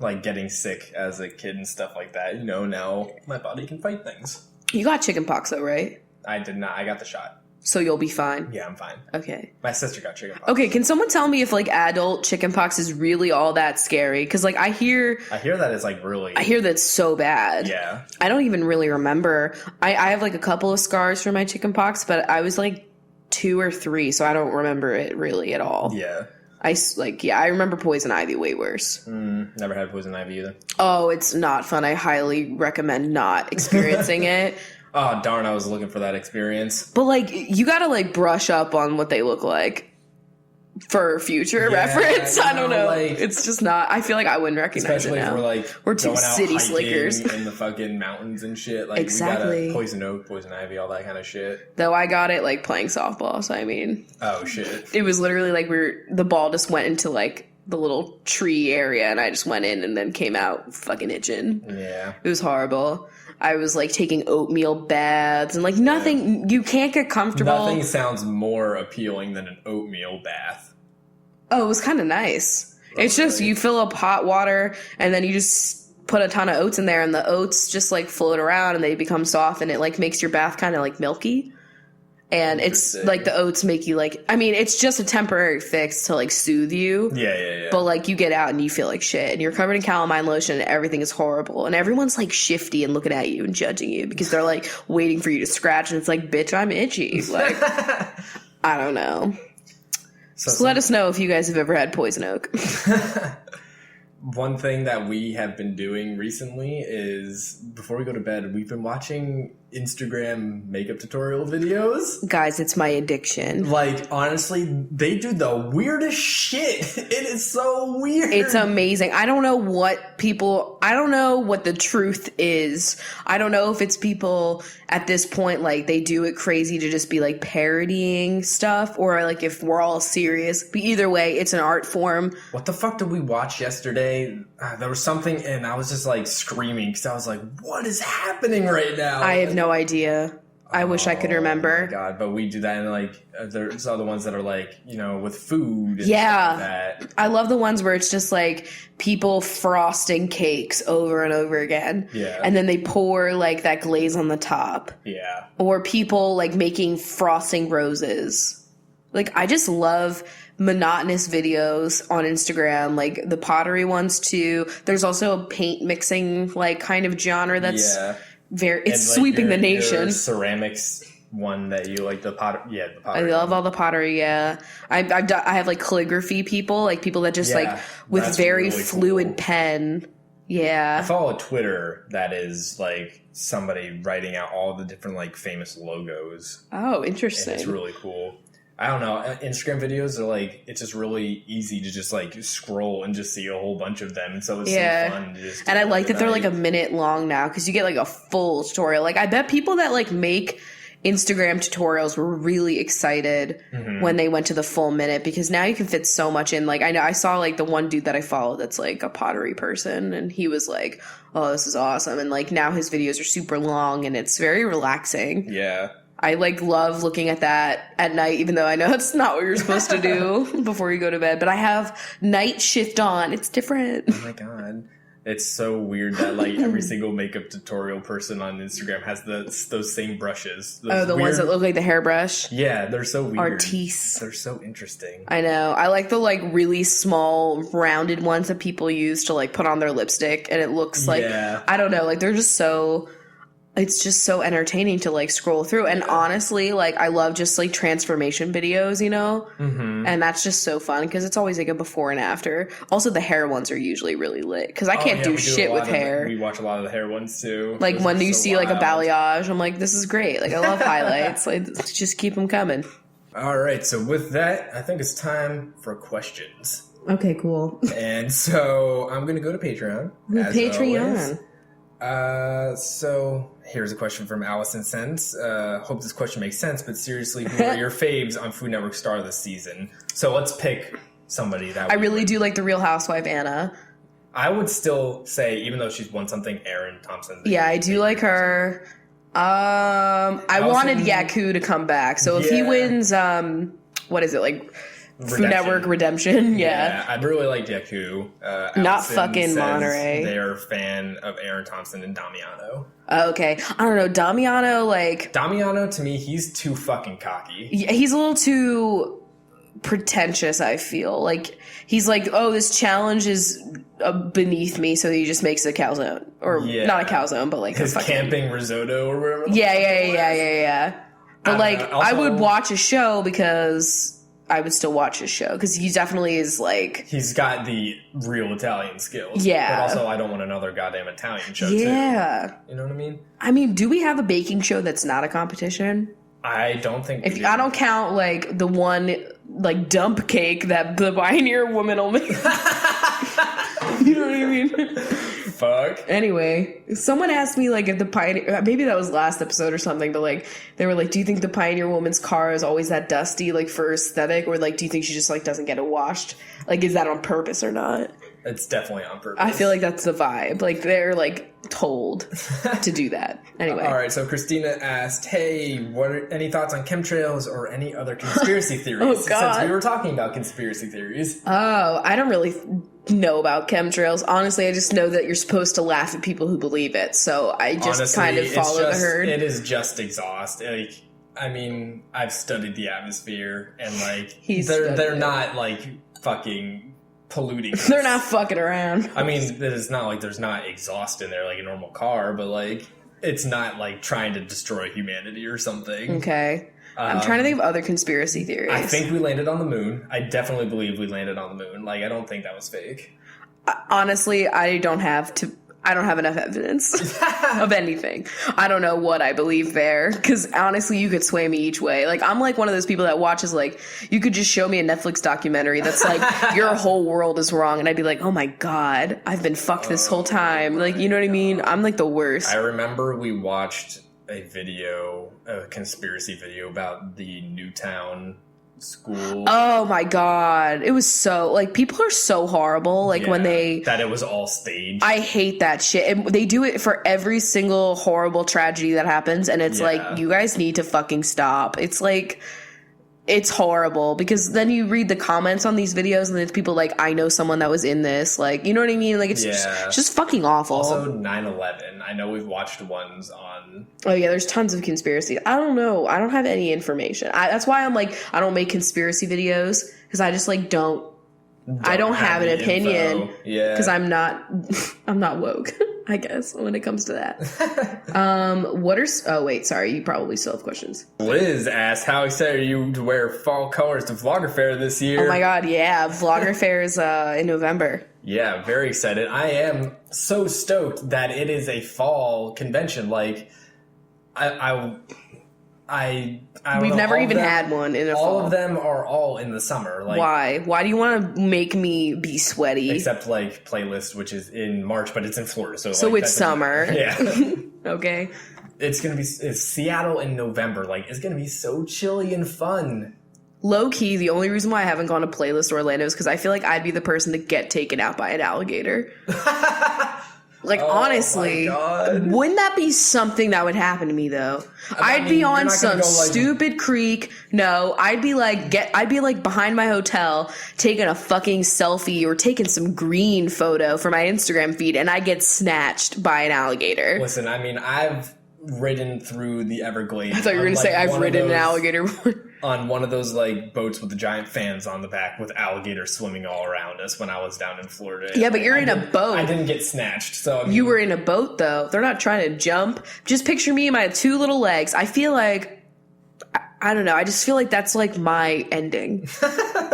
like, getting sick as a kid and stuff like that, you know, now my body can fight things. You got chickenpox though, right? I did not. I got the shot. So you'll be fine. Yeah, I'm fine. Okay. My sister got chickenpox. Okay, can someone tell me if like adult chickenpox is really all that scary? Because like I hear that it's, like, really... that it's so bad. Yeah. I don't even really remember. I have like a couple of scars from my chickenpox, but I was like 2 or 3, so I don't remember it really at all. Yeah. I remember poison ivy way worse. Never had poison ivy either. Oh, it's not fun. I highly recommend not experiencing it. Oh, darn, I was looking for that experience. But like, you gotta like brush up on what they look like for future reference. I don't know. Like, it's just not. I feel like I wouldn't recognize especially it now. if we're like We're two going out city hiking slickers in the fucking mountains and shit. Like, Exactly. we got poison oak, poison ivy, all that kind of shit. Though I got it like playing softball. So I mean, Oh shit. it was literally like the ball just went into like the little tree area, and I just went in and then came out fucking itching. Yeah. It was horrible. I was like taking oatmeal baths and like nothing. You can't get comfortable. Nothing sounds more appealing than an oatmeal bath. Oh, it was kind of nice. It's just you fill up hot water and then you just put a ton of oats in there, and the oats just like float around and they become soft, and it like makes your bath kind of like milky. And it's like the oats make you like, I mean, it's just a temporary fix to like soothe you. Yeah. But like you get out and you feel like shit, and you're covered in calamine lotion and everything is horrible, and everyone's like shifty and looking at you and judging you because they're like waiting for you to scratch, and it's like, bitch, I'm itchy. Like, I don't know. So let us know if you guys have ever had poison oak. One thing that we have been doing recently is, before we go to bed, we've been watching Instagram makeup tutorial videos. Guys, it's my addiction. Like, honestly, they do the weirdest shit. It is so weird. It's amazing. I don't know what the truth is. I don't know if it's people at this point, like, they do it crazy to just be, like, parodying stuff, or, like, if we're all serious. But either way, it's an art form. What the fuck did we watch yesterday? There was something, and I was just, like, screaming, because I was like, what is happening right now? I have no idea. I wish I could remember. Oh my God, but we do that, and like there's other ones that are like, you know, with food and Yeah. stuff like that. I love the ones where it's just like people frosting cakes over and over again. Yeah. And then they pour like that glaze on the top. Yeah. Or people like making frosting roses. Like, I just love monotonous videos on Instagram, like the pottery ones too. There's also a paint mixing like kind of genre that's it's And, like, sweeping the nation. your ceramics one that you like, the pottery. I love all the pottery. Yeah, I have like calligraphy people, like people that just like with that's very really fluid cool. pen. Yeah, I follow a Twitter that is like somebody writing out all the different like famous logos. Oh, And interesting. it's really cool. I don't know. Instagram videos are like, it's just really easy to just like scroll and just see a whole bunch of them. And so it's so fun to just. And I like that they're like a night. minute long now because you get like a full tutorial. Like, I bet people that like make Instagram tutorials were really excited when they went to the full minute, because now you can fit so much in. Like, I know I saw like the one dude that I follow that's like a pottery person, and he was like, oh, this is awesome. And like now his videos are super long and it's very relaxing. Yeah. I like love looking at that at night, even though I know it's not what you're supposed to do before you go to bed. But I have night shift on. It's different. Oh my God. It's so weird that like every single makeup tutorial person on Instagram has those same brushes. The weird, ones that look like the hairbrush. Yeah, they're so weird. Artiste. They're so interesting. I know. I like the like really small rounded ones that people use to like put on their lipstick, and it looks like, I don't know, like they're just so, it's just so entertaining to like scroll through. And honestly, like I love just like transformation videos, you know? And that's just so fun because it's always like a before and after. Also, the hair ones are usually really lit because I can't do shit with hair. We watch a lot of the hair ones too. Like when you see like a balayage, I'm like, this is great. Like I love highlights. Like just keep them coming. All right. So with that, I think it's time for questions. Okay, cool. And so I'm going to go to Patreon. Patreon. So here's a question from Allison Sens. Hope this question makes sense, but seriously, who are your faves on Food Network Star this season? So let's pick somebody that I really do like the Real Housewife Anna. I would still say, even though she's won something, Erin Thompson. Yeah, I do like her. I wanted Yaku to come back. So if he wins, what is it, like Food Network Redemption? Yeah. I really liked Yaku. Not fucking Monterey. They're a fan of Erin Thompson and Damiano. Okay. I don't know. Damiano, to me, he's too fucking cocky. Yeah, he's a little too pretentious, I feel. Like, he's like, oh, this challenge is beneath me, so he just makes a calzone. Or not a calzone, but like his camping risotto or whatever. Yeah. But like, I would watch a show because I would still watch his show because he definitely is like, he's got the real Italian skills. Yeah. But also, I don't want another goddamn Italian show too. Yeah. You know what I mean? I mean, do we have a baking show that's not a competition? I don't think I don't count like the one like dump cake that the Pioneer woman will make. You know what I mean? Fuck. Anyway, someone asked me like if the Pioneer, maybe that was last episode or something, but like they were like, do you think the Pioneer woman's car is always that dusty like for aesthetic, or like do you think she just like doesn't get it washed? Like, is that on purpose or not? It's definitely on purpose. I feel like that's the vibe. Like they're like told to do that. Anyway. All right. So Christina asked, "Hey, any thoughts on chemtrails or any other conspiracy theories?" Oh God. Since we were talking about conspiracy theories. Oh, I don't really know about chemtrails. Honestly, I just know that you're supposed to laugh at people who believe it. So I just kind of follow the herd. It is just exhaust. Like, I mean, I've studied the atmosphere, and like they're not like fucking polluting. They're not fucking around. I mean, it's not like there's not exhaust in there like a normal car, but like it's not like trying to destroy humanity or something. Okay. I'm trying to think of other conspiracy theories. I think we landed on the moon. I definitely believe we landed on the moon. Like, I don't think that was fake. Honestly, I don't have enough evidence of anything. I don't know what I believe there, because honestly, you could sway me each way. Like, I'm like one of those people that watches, like, you could just show me a Netflix documentary that's like, your whole world is wrong, and I'd be like, oh my God, I've been fucked this whole time. Like, you know what I mean? I'm like the worst. I remember we watched a conspiracy video about the Newtown school. Oh my God. It was so, like, people are so horrible. Like, when that it was all staged. I hate that shit. And they do it for every single horrible tragedy that happens, and it's like, you guys need to fucking stop. It's like, it's horrible, because then you read the comments on these videos and it's people like, I know someone that was in this, like, you know what I mean? Like, it's just fucking awful. Also 9/11. I know we've watched ones on. Oh yeah, there's tons of conspiracy. I don't know. I don't have any information. That's why I'm like, I don't make conspiracy videos, because I just like I don't have an opinion. Yeah. Because I'm not woke, I guess, when it comes to that. Oh wait, sorry, you probably still have questions. Liz asked, how excited are you to wear fall colors to Vlogger Fair this year? Oh my God, yeah. Vlogger Fair is in November. Yeah, very excited. I am so stoked that it is a fall convention. Like, We've never even had one in a fall. All of them are all in the summer. Like, why? Why do you want to make me be sweaty? Except like Playlist, which is in March, but it's in Florida, so it's summer. Yeah. Okay. It's Seattle in November. Like, it's going to be so chilly and fun. Low key, the only reason why I haven't gone to Playlist Orlando is because I feel like I'd be the person to get taken out by an alligator. Like, honestly, wouldn't that be something that would happen to me, though? I'd be on some stupid creek. No, I'd be like behind my hotel taking a fucking selfie or taking some green photo for my Instagram feed, and I get snatched by an alligator. Listen, I mean, I've ridden through the Everglades. I thought you were going to say I've ridden an alligator. On one of those, like, boats with the giant fans on the back with alligators swimming all around us when I was down in Florida. Yeah, but you're in a boat. I didn't get snatched, so... I mean, you were in a boat, though. They're not trying to jump. Just picture me and my two little legs. I feel like... I don't know. I just feel like that's, like, my ending.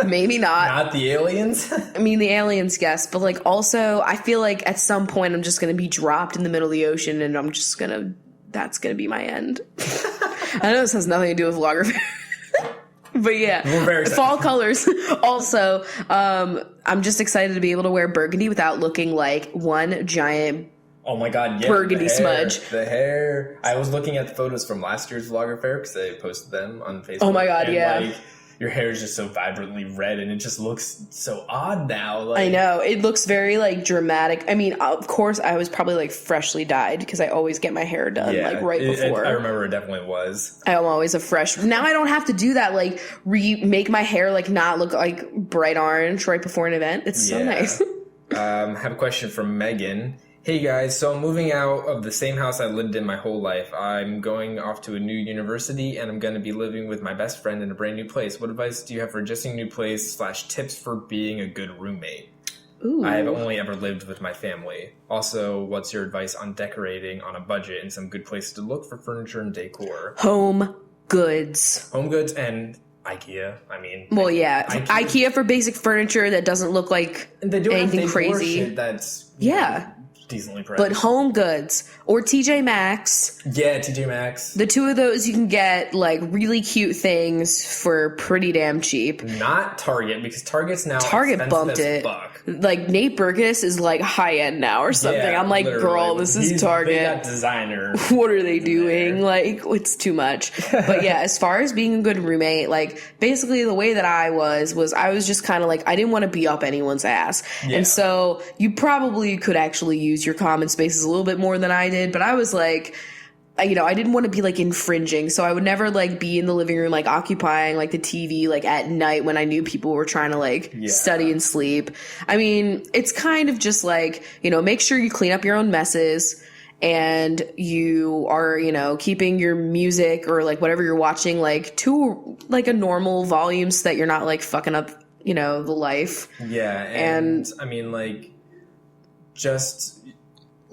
Maybe not. Not the aliens? I mean, the aliens, yes. But, like, also, I feel like at some point I'm just going to be dropped in the middle of the ocean and I'm just going to... That's going to be my end. I know this has nothing to do with vlogger. But yeah, we're very fall colors. Also, I'm just excited to be able to wear burgundy without looking like one giant oh my god, yeah, burgundy smudge. The hair. I was looking at the photos from last year's vlogger fair because they posted them on Facebook. Oh my god, and, yeah. Like, your hair is just so vibrantly red and it just looks so odd now. Like, I know. It looks very, like, dramatic. I mean, of course, I was probably, like, freshly dyed because I always get my hair done, like, right before. I remember it definitely was. I'm always a fresh... Now I don't have to do that, like, make my hair, like, not look, like, bright orange right before an event. It's so nice. I have a question from Megan. Hey guys, so I'm moving out of the same house I lived in my whole life. I'm going off to a new university and I'm going to be living with my best friend in a brand new place. What advice do you have for adjusting a new place / tips for being a good roommate? Ooh. I have only ever lived with my family. Also, what's your advice on decorating on a budget and some good places to look for furniture and decor? Home goods. Home goods and IKEA. I mean... Well, yeah. IKEA for basic furniture that doesn't look like anything crazy. Shit that's... Yeah. Decently priced. But Home Goods or TJ Maxx. Yeah, TJ Maxx. The two of those you can get like really cute things for pretty damn cheap. Not Target because Target's now Target bumped it. Fuck. Like Nate Burgess is like high end now or something. Yeah, I'm like, literally. girl, this is Target. They got designer. What are they doing? There. Like, it's too much. But yeah, as far as being a good roommate, like basically the way that I was I was just kind of like, I didn't want to be up anyone's ass. Yeah. And so you probably could actually use your common spaces a little bit more than I did. But I was like, you know, I didn't want to be like infringing. So I would never like be in the living room, like occupying like the TV, like at night when I knew people were trying to like study and sleep. I mean, it's kind of just like, you know, make sure you clean up your own messes and you are, you know, keeping your music or like whatever you're watching, like to like a normal volume so that you're not like fucking up, you know, the life. Yeah. And I mean, like just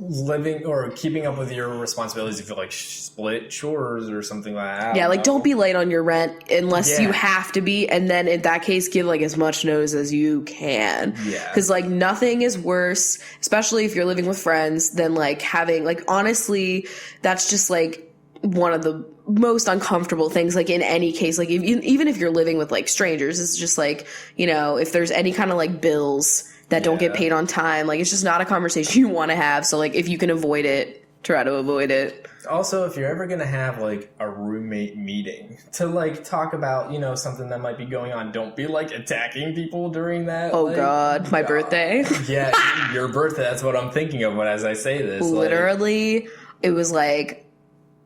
living or keeping up with your responsibilities if you like split chores or something like that. Yeah, like don't be late on your rent unless you have to be, and then in that case give like as much notice as you can. Yeah. Because like nothing is worse, especially if you're living with friends, than like having like honestly, that's just like one of the most uncomfortable things like in any case, like even if you're living with like strangers, it's just like, you know, if there's any kind of like bills that don't get paid on time. Like, it's just not a conversation you want to have. So, like, if you can avoid it, try to avoid it. Also, if you're ever going to have, like, a roommate meeting to, like, talk about, you know, something that might be going on, don't be, like, attacking people during that. Oh, like, God. My birthday? Yeah, your birthday. That's what I'm thinking of as I say this. Literally, like, it was, like,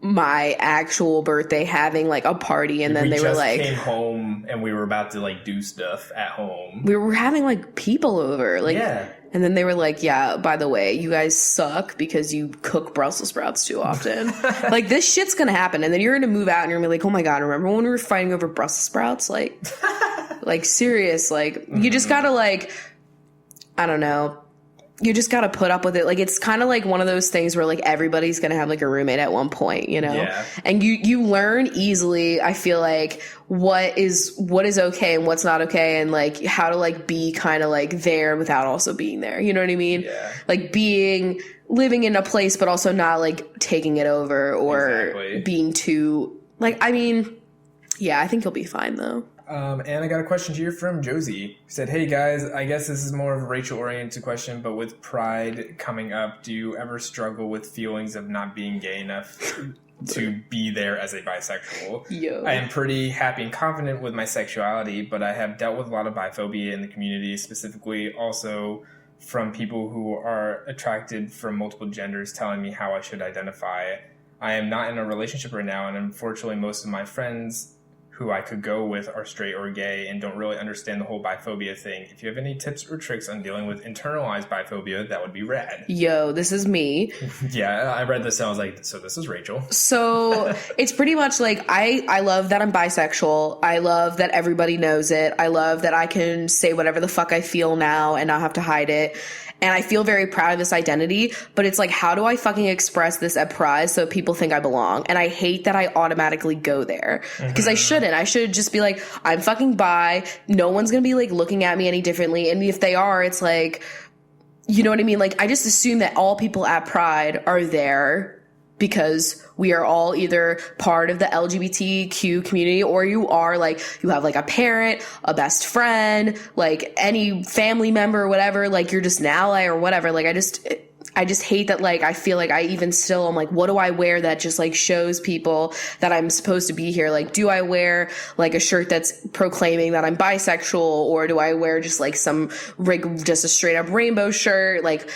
my actual birthday having like a party and then they were like came home and we were about to like do stuff at home. We were having like people over like and then they were like, yeah, by the way, you guys suck because you cook Brussels sprouts too often. Like this shit's gonna happen and then you're gonna move out and you're gonna be like, oh my god, remember when we were fighting over Brussels sprouts? Like like serious, like you just gotta like I don't know. You just got to put up with it. Like, it's kind of like one of those things where, like, everybody's going to have, like, a roommate at one point, you know? Yeah. And you learn easily, I feel like, what is okay and what's not okay and, like, how to, like, be kind of, like, there without also being there. You know what I mean? Yeah. Like, living in a place but also not, like, taking it over or being too, like, I mean, yeah, I think you'll be fine, though. And I got a question here from Josie. He said, hey guys, I guess this is more of a Rachel-oriented question, but with Pride coming up, do you ever struggle with feelings of not being gay enough? to be there as a bisexual. Yo. I am pretty happy and confident with my sexuality, but I have dealt with a lot of biphobia in the community, specifically also from people who are attracted from multiple genders telling me how I should identify. I am not in a relationship right now, and unfortunately most of my friends who I could go with are straight or gay and don't really understand the whole biphobia thing. If you have any tips or tricks on dealing with internalized biphobia, that would be rad. Yo, this is me. Yeah, I read this and I was like, so this is Rachel. So it's pretty much like I love that I'm bisexual. I love that everybody knows it. I love that I can say whatever the fuck I feel now and not have to hide it. And I feel very proud of this identity, but it's like, how do I fucking express this at Pride so people think I belong? And I hate that I automatically go there because I shouldn't. I should just be like, I'm fucking bi. No one's going to be like looking at me any differently. And if they are, it's like, you know what I mean? Like, I just assume that all people at Pride are there because we are all either part of the LGBTQ community, or you are like, you have like a parent, a best friend, like any family member or whatever, like you're just an ally or whatever. Like I just hate that, like, I feel like I even still, I'm like, what do I wear that just like shows people that I'm supposed to be here? Like, do I wear like a shirt that's proclaiming that I'm bisexual, or do I wear just like just a straight up rainbow shirt? Like,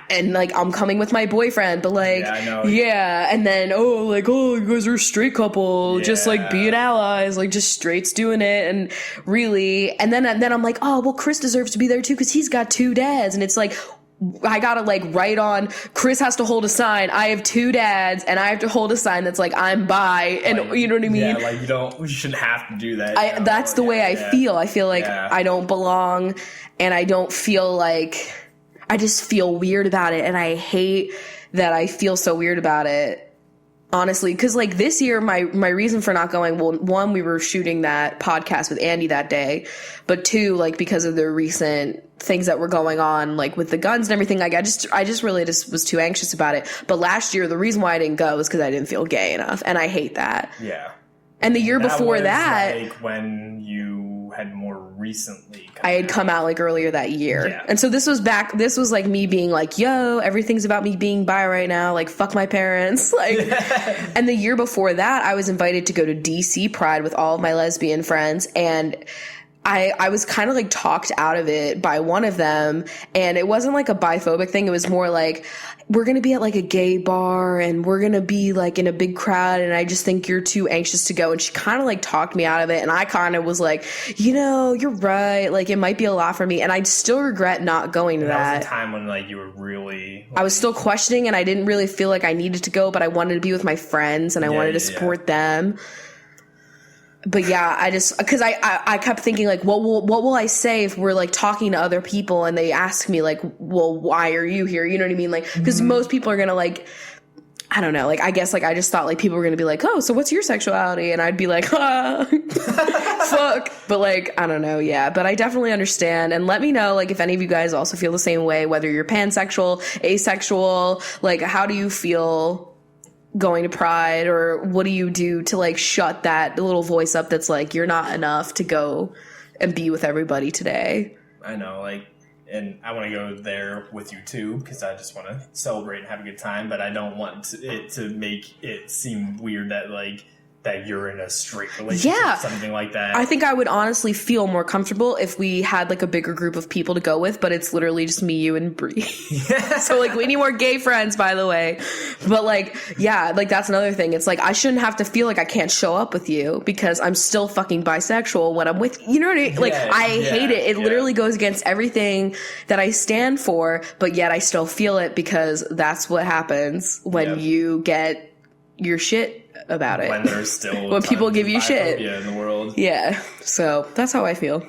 and like, I'm coming with my boyfriend, but like, yeah, I know. Yeah. And then, you guys are a straight couple, just like being allies, like just straights doing it. And really, and then I'm like, oh, well, Chris deserves to be there too, 'cause he's got 2 dads. And it's like, I gotta like write on, Chris has to hold a sign, I have 2 dads, and I have to hold a sign that's like, I'm bi, and like, you know what I mean? Yeah, like you shouldn't have to do that. That's the way I feel. I feel like I don't belong, and I don't feel like, I just feel weird about it, and I hate that I feel so weird about it. Honestly, because like this year, my reason for not going, well, 1, we were shooting that podcast with Andy that day, but 2, like because of the recent things that were going on, like with the guns and everything, like I just really was too anxious about it. But last year, the reason why I didn't go was because I didn't feel gay enough, and I hate that. Yeah. And the year before that, like when you had more recently I had come out like earlier that year. Yeah. And so this was like me being like, yo, everything's about me being bi right now. Like, fuck my parents. Like, and the year before that, I was invited to go to DC Pride with all of my lesbian friends. And I was kind of like talked out of it by one of them, and it wasn't like a biphobic thing. It was more like, we're going to be at like a gay bar and we're going to be like in a big crowd, and I just think you're too anxious to go. And she kind of like talked me out of it, and I kind of was like, you're right. Like, it might be a lot for me. And I still regret not going to that. That was a time when like you were really, like, I was still questioning, and I didn't really feel like I needed to go, but I wanted to be with my friends and I wanted to support them. But yeah, because I kept thinking like, what will I say if we're like talking to other people and they ask me like, well, why are you here? You know what I mean? Like, because most people are gonna like, I don't know, like, I guess like I just thought like people were gonna be like, oh, so what's your sexuality? And I'd be like, fuck. But like, I don't know, yeah. But I definitely understand, and let me know like if any of you guys also feel the same way, whether you're pansexual, asexual, like how do you feel going to Pride, or what do you do to like shut that little voice up that's like, you're not enough to go and be with everybody today? I know, like, and I want to go there with you too, because I just want to celebrate and have a good time, but I don't want it to make it seem weird that like that you're in a straight relationship, something like that. I think I would honestly feel more comfortable if we had like a bigger group of people to go with, but it's literally just me, you, and Bree. So like, we need more gay friends, by the way. But like, yeah, like that's another thing. It's like, I shouldn't have to feel like I can't show up with you because I'm still fucking bisexual when I'm with, you know what I mean? Like, I hate it. It literally goes against everything that I stand for, but yet I still feel it because that's what happens when you get your shit about it. When there's still when people give you shit in the world. Yeah. So that's how I feel.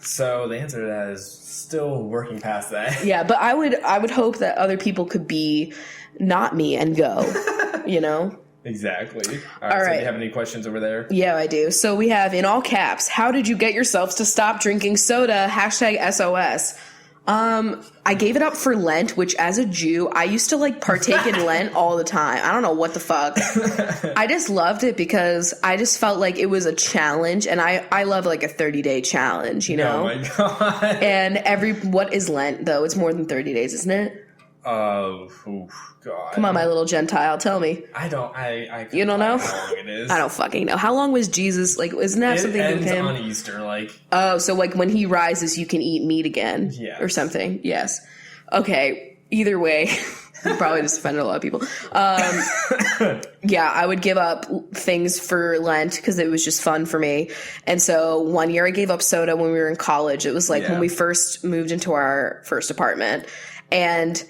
So the answer to that is still working past that. Yeah, but I would hope that other people could be not me and go, you know? Exactly. All right. So do you have any questions over there? Yeah, I do. So we have in all caps, how did you get yourselves to stop drinking soda? #SOS. I gave it up for Lent, which as a Jew, I used to like partake in Lent all the time. I don't know what the fuck. I just loved it because I just felt like it was a challenge, and I love like a 30-day challenge, you know? Oh my God. And what is Lent though? It's more than 30 days, isn't it? God. Come on, my little Gentile, tell me. I don't You don't know? how long it is. I don't fucking know. How long was Jesus, like, isn't that something to do with him? It ends on Easter, like. Oh, so, like, when he rises, you can eat meat again? Yes. Or something? Yes. Okay, either way. Probably just offended a lot of people. Yeah, I would give up things for Lent because it was just fun for me. And so one year I gave up soda when we were in college. It was like when we first moved into our first apartment. And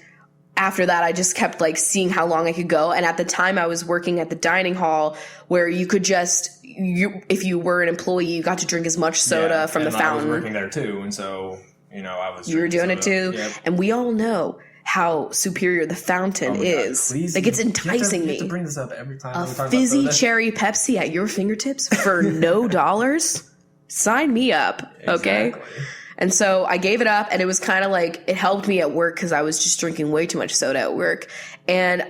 after that, I just kept like seeing how long I could go. And at the time I was working at the dining hall where you could just, if you were an employee, you got to drink as much soda from the fountain. I was working there too. And so, I was. You were doing it too. Yep. And we all know how superior the fountain is. Please, like, it's enticing me. You have to bring this up every time. A fizzy cherry Pepsi at your fingertips for no dollars? Sign me up, okay? Exactly. And so I gave it up, and it was kind of like, it helped me at work because I was just drinking way too much soda at work. And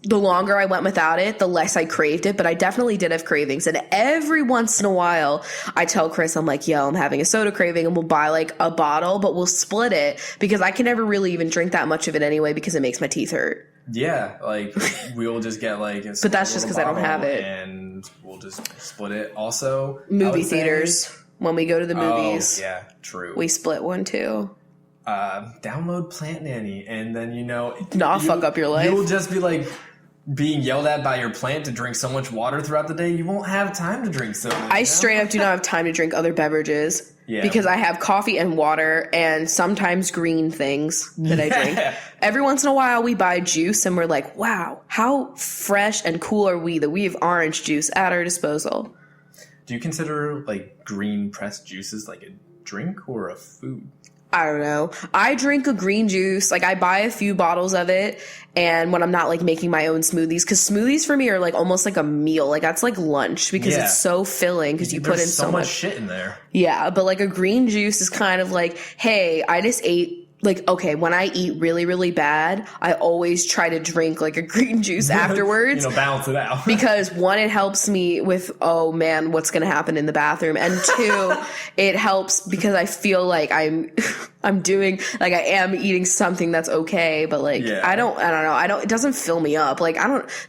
the longer I went without it, the less I craved it, but I definitely did have cravings. And every once in a while, I tell Chris, I'm like, yo, I'm having a soda craving, and we'll buy like a bottle, but we'll split it because I can never really even drink that much of it anyway because it makes my teeth hurt. Yeah, like we'll just get like a but that's just because I don't have it. And we'll just split it. Also, movie theaters. When we go to the movies. Oh, yeah, true. We split one too. Download Plant Nanny, and then not fuck up your life. You'll just be like being yelled at by your plant to drink so much water throughout the day. You won't have time to drink so much. I straight up do not have time to drink other beverages because I have coffee and water and sometimes green things that I drink. Every once in a while we buy juice and we're like, wow, how fresh and cool are we that we have orange juice at our disposal. Do you consider like green pressed juices like a drink or a food? I don't know. I drink a green juice. Like, I buy a few bottles of it, and when I'm not like making my own smoothies, because smoothies for me are like almost like a meal. Like, that's like lunch because it's so filling because you put in so much shit in there. Yeah, but like a green juice is kind of like, hey, I just ate. Like, okay, when I eat really, really bad, I always try to drink like a green juice afterwards. Balance it out. Because one, it helps me with, oh man, what's going to happen in the bathroom? And two, it helps because I feel like I'm doing, like I am eating something that's okay, but like, I don't know. It doesn't fill me up. Like,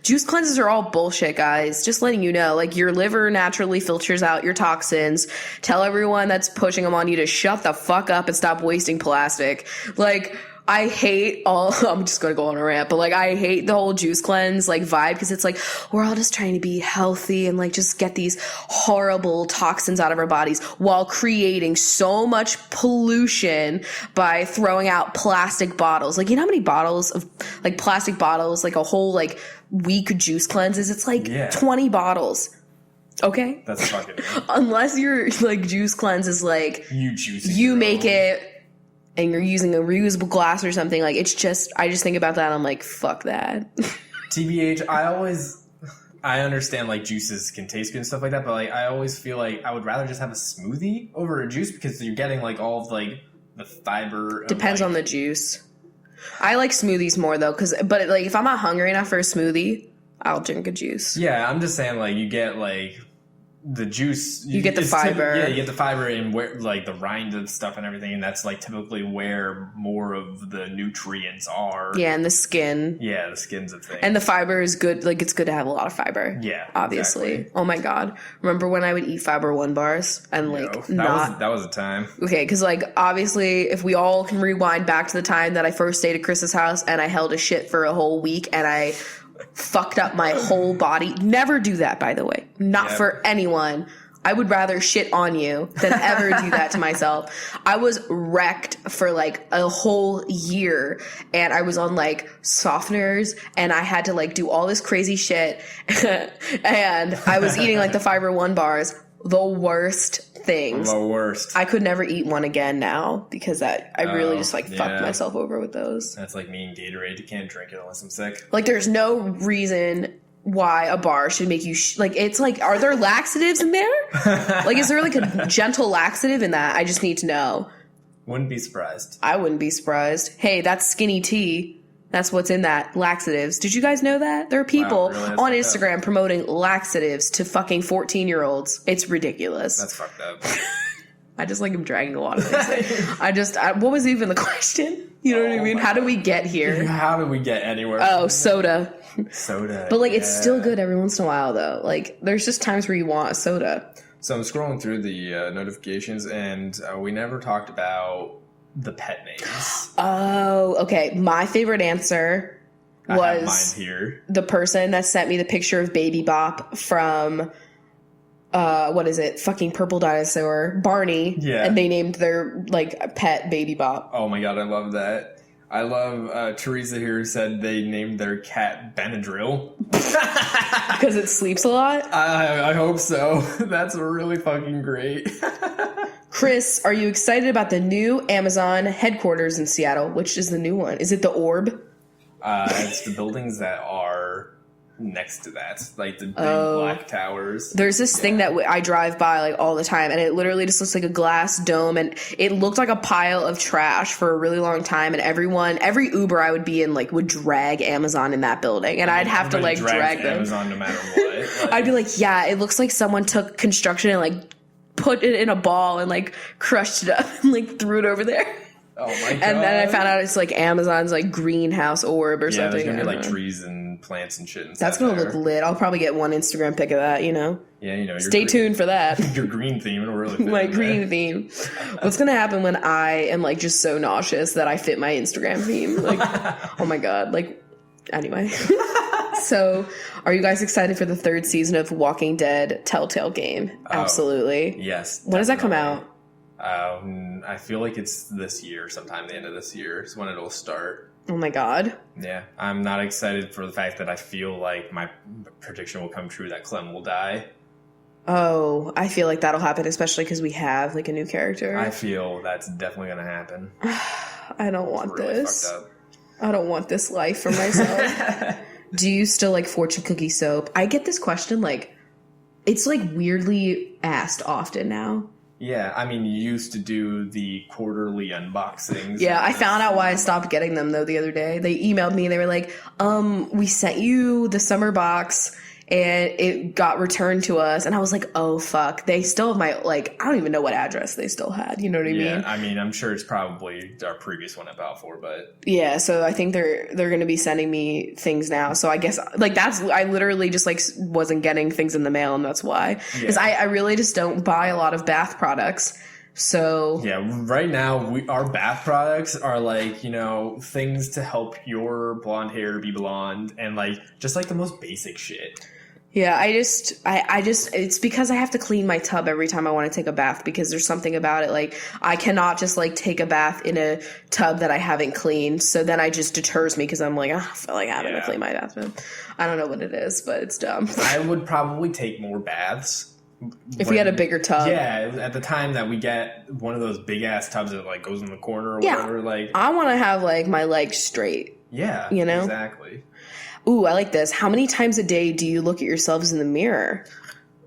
juice cleanses are all bullshit, guys. Just letting you know, like your liver naturally filters out your toxins. Tell everyone that's pushing them on you to shut the fuck up and stop wasting plastic. Like, I hate I'm just going to go on a rant, but like, I hate the whole juice cleanse, like vibe, because it's like, we're all just trying to be healthy and like, just get these horrible toxins out of our bodies while creating so much pollution by throwing out plastic bottles. Like, you know how many bottles of like plastic bottles, like a whole like week juice cleanses? It's like 20 bottles. Okay. That's fucking unless your like juice cleanse is like, you make it and you're using a reusable glass or something, like, it's just, I just think about that and I'm like, fuck that. TBH, I understand, like, juices can taste good and stuff like that, but, like, I always feel like I would rather just have a smoothie over a juice because you're getting, like, all of, like, the fiber. Depends on the juice. I like smoothies more, though, but, like, if I'm not hungry enough for a smoothie, I'll drink a juice. Yeah, I'm just saying, like, you get, like, the juice, you get the fiber. You get the fiber and where like the rind of stuff and everything, and that's like typically where more of the nutrients are. Yeah, and the skin. Yeah, the skin's a thing. And the fiber is good. Like, it's good to have a lot of fiber. Yeah, obviously. Exactly. Oh my god, remember when I would eat Fiber One bars and like that was a time. Okay, because like obviously, if we all can rewind back to the time that I first stayed at Chris's house and I held a shit for a whole week and I fucked up my whole body. Never do that, by the way. Not for anyone. I would rather shit on you than ever do that to myself. I was wrecked for like a whole year and I was on like softeners and I had to like do all this crazy shit and I was eating like the Fiber One bars. The worst things. The worst. I could never eat one again now because I really just like fucked myself over with those. That's like me and Gatorade. You can't drink it unless I'm sick. Like, there's no reason why a bar should make you like, it's like, are there laxatives in there? Like, is there like a gentle laxative in that? I just need to know. Wouldn't be surprised. I wouldn't be surprised. Hey, that's skinny tea. That's what's in that. Laxatives. Did you guys know that? There are people on Instagram promoting laxatives to fucking 14-year-olds. It's ridiculous. That's fucked up. I just like am dragging a lot of things. What was even the question? You know what I mean? How do we get here? How do we get anywhere? Oh, soda. Soda. But like, it's still good every once in a while, though. Like, there's just times where you want a soda. So I'm scrolling through the notifications, and we never talked about the pet names. Oh, okay. My favorite answer was I have mine here. The person that sent me the picture of Baby Bop from, what is it? Fucking Purple Dinosaur, Barney. Yeah. And they named their, like, pet Baby Bop. Oh my god, I love that. I love Teresa here who said they named their cat Benadryl. Because it sleeps a lot? I hope so. That's really fucking great. Chris, are you excited about the new Amazon headquarters in Seattle? Which is the new one? Is it the Orb? It's the buildings that are next to that, like the big black towers. There's this thing that I drive by like all the time, and it literally just looks like a glass dome, and it looked like a pile of trash for a really long time, and every Uber I would be in like would drag Amazon in that building, and I'd have to like drag them. Amazon no matter what. Like, I'd be like, yeah, it looks like someone took construction and like put it in a ball and like crushed it up and like threw it over there. Oh my god. And then I found out it's like Amazon's like greenhouse orb or something. Yeah, there's gonna be like trees and plants and shit. That's gonna look lit. I'll probably get one Instagram pic of that, you know? Yeah, you know. Stay tuned for that. Your green theme will really fit my green theme. What's gonna happen when I am like just so nauseous that I fit my Instagram theme? Like, oh my god. Like, anyway. So, are you guys excited for the 3rd season of Walking Dead Telltale Game? Absolutely. Yes. When does that come out? I feel like it's this year, sometime the end of this year is when it'll start. Oh my god. Yeah, I'm not excited for the fact that I feel like my prediction will come true that Clem will die. Oh, I feel like that'll happen, especially because we have like a new character. I feel that's definitely going to happen. I don't want really this. Fucked up. I don't want this life for myself. Do you still like fortune cookie soap? I get this question like, it's like weirdly asked often now. Yeah, I mean, you used to do the quarterly unboxings. Yeah, I found out why I stopped getting them, though, the other day. They emailed me. They were like, we sent you the summer box, and it got returned to us. And I was like, oh, fuck. They still have my, like, I don't even know what address they still had. You know what I mean? Yeah, I mean, I'm sure it's probably our previous one at Balfour, but... Yeah, so I think they're going to be sending me things now. So I guess, like, I literally just, like, wasn't getting ththings in the mail, and that's why. Because I really just don't buy a lot of bath products. So... Yeah, right now, our bath products are, like, you know, things to help your blonde hair be blonde, and, like, just, like, the most basic shit. Yeah, I just, it's because I have to clean my tub every time I want to take a bath because there's something about it. Like, I cannot just, like, take a bath in a tub that I haven't cleaned. So then it just deters me because I'm like, I feel like having to clean my bathroom. I don't know what it is, but it's dumb. I would probably take more baths. If we had a bigger tub. Yeah, at the time that we get one of those big-ass tubs that, like, goes in the corner or whatever. Like, I want to have, like, my legs straight. Yeah, you know? Exactly. Ooh, I like this. How many times a day do you look at yourselves in the mirror?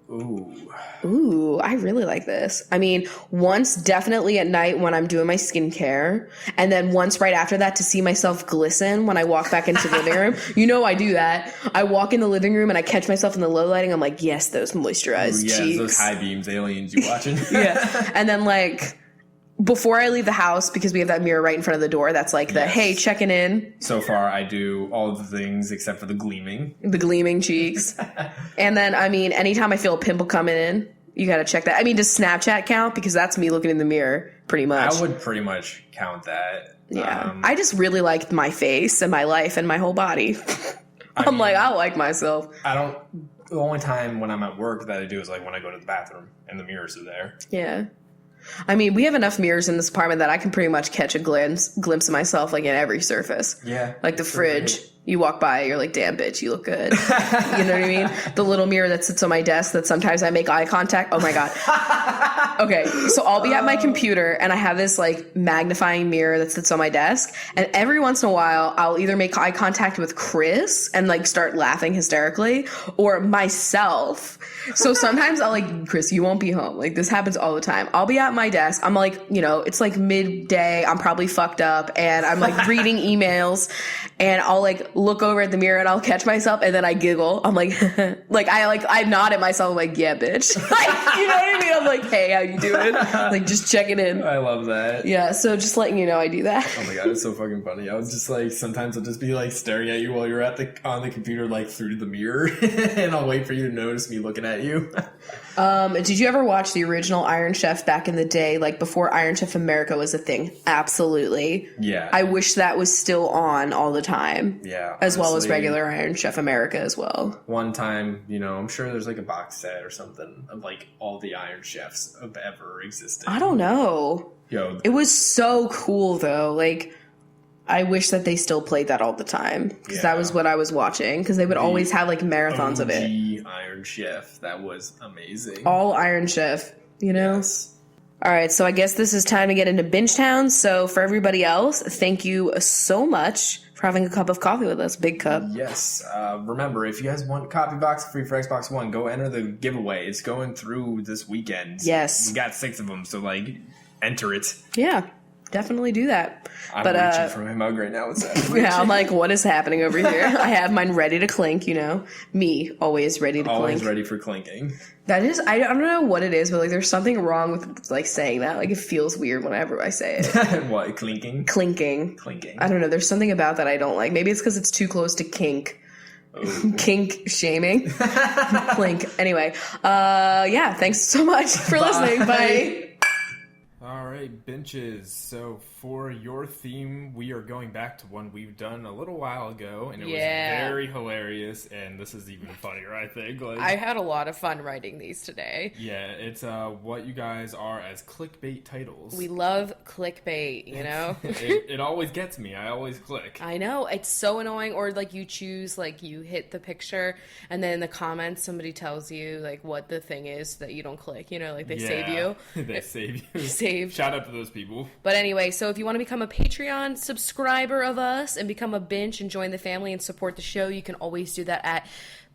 Ooh, I really like this. I mean, once definitely at night when I'm doing my skincare, and then once right after that to see myself glisten when I walk back into the living room. You know I do that. I walk in the living room and I catch myself in the low lighting. I'm like, yes, those moisturized cheeks. Those high beams, aliens you watching. Yeah. And then like... before I leave the house, because we have that mirror right in front of the door, that's like the, hey, checking in. So far, I do all of the things except for the gleaming. The gleaming cheeks. And then, I mean, anytime I feel a pimple coming in, you got to check that. I mean, does Snapchat count? Because that's me looking in the mirror, pretty much. I would pretty much count that. Yeah. I just really like my face and my life and my whole body. I like myself. The only time when I'm at work that I do is like when I go to the bathroom and the mirrors are there. Yeah. I mean, we have enough mirrors in this apartment that I can pretty much catch a glimpse of myself, like, in every surface. Yeah. Like the fridge. You walk by, you're like, damn, bitch, you look good. You know what I mean? The little mirror that sits on my desk that sometimes I make eye contact. Oh, my God. Okay, so I'll be at my computer, and I have this, like, magnifying mirror that sits on my desk. And every once in a while, I'll either make eye contact with Chris and, like, start laughing hysterically, or myself. So sometimes I'll, like, Chris, you won't be home. Like, this happens all the time. I'll be at my desk. I'm, like, you know, it's, like, midday. I'm probably fucked up, and I'm, like, reading emails, and I'll, like, look over at the mirror and I'll catch myself and then I giggle. I'm like, I nod at myself. I'm like, yeah, bitch. Like, you know what I mean? I'm like, hey, how you doing? Like, just checking in. I love that. Yeah, so just letting you know I do that. Oh my god, it's so fucking funny. I was just like, sometimes I'll just be like staring at you while you're on the computer, like through the mirror, and I'll wait for you to notice me looking at you. Did you ever watch the original Iron Chef back in the day, like before Iron Chef America was a thing? Absolutely. Yeah. I wish that was still on all the time. Yeah. As well as regular Iron Chef America as well. One time, I'm sure there's like a box set or something of like all the Iron Chefs have ever existed. I don't know. It was so cool though. Like, I wish that they still played that all the time because that was what I was watching because they would always have like marathons of it. Iron Chef, that was amazing. All Iron Chef, Yes. All right, so I guess this is time to get into Binge Town. So for everybody else, thank you so much for having a cup of coffee with us. Big cup. Yes. Remember, if you guys want Copy Box free for Xbox One, go enter the giveaway. It's going through this weekend. Yes. We got 6 of them, so like enter it. Yeah. Definitely do that. I'm reaching for my mug right now. What's that? Yeah, I'm like, what is happening over here? I have mine ready to clink, Me, always ready to clink. Always ready for clinking. That is, I don't know what it is, but like there's something wrong with like saying that. Like it feels weird whenever I say it. What? Clinking? Clinking. I don't know. There's something about that I don't like. Maybe it's because it's too close to kink. Oh. Kink shaming. Clink. Anyway, yeah, thanks so much for listening. Bye. All right, benches. So for your theme, we are going back to one we've done a little while ago, and it was very hilarious, and this is even funnier, I think. Like, I had a lot of fun writing these today. Yeah, it's what you guys are as clickbait titles. We love clickbait, It always gets me. I always click. I know. It's so annoying. Or, like, you choose, like, you hit the picture, and then in the comments, somebody tells you, like, what the thing is that you don't click. Like, they save you. They save you. Saved. Shout out to those people. But anyway, so if you want to become a Patreon subscriber of us and become a binge and join the family and support the show, you can always do that at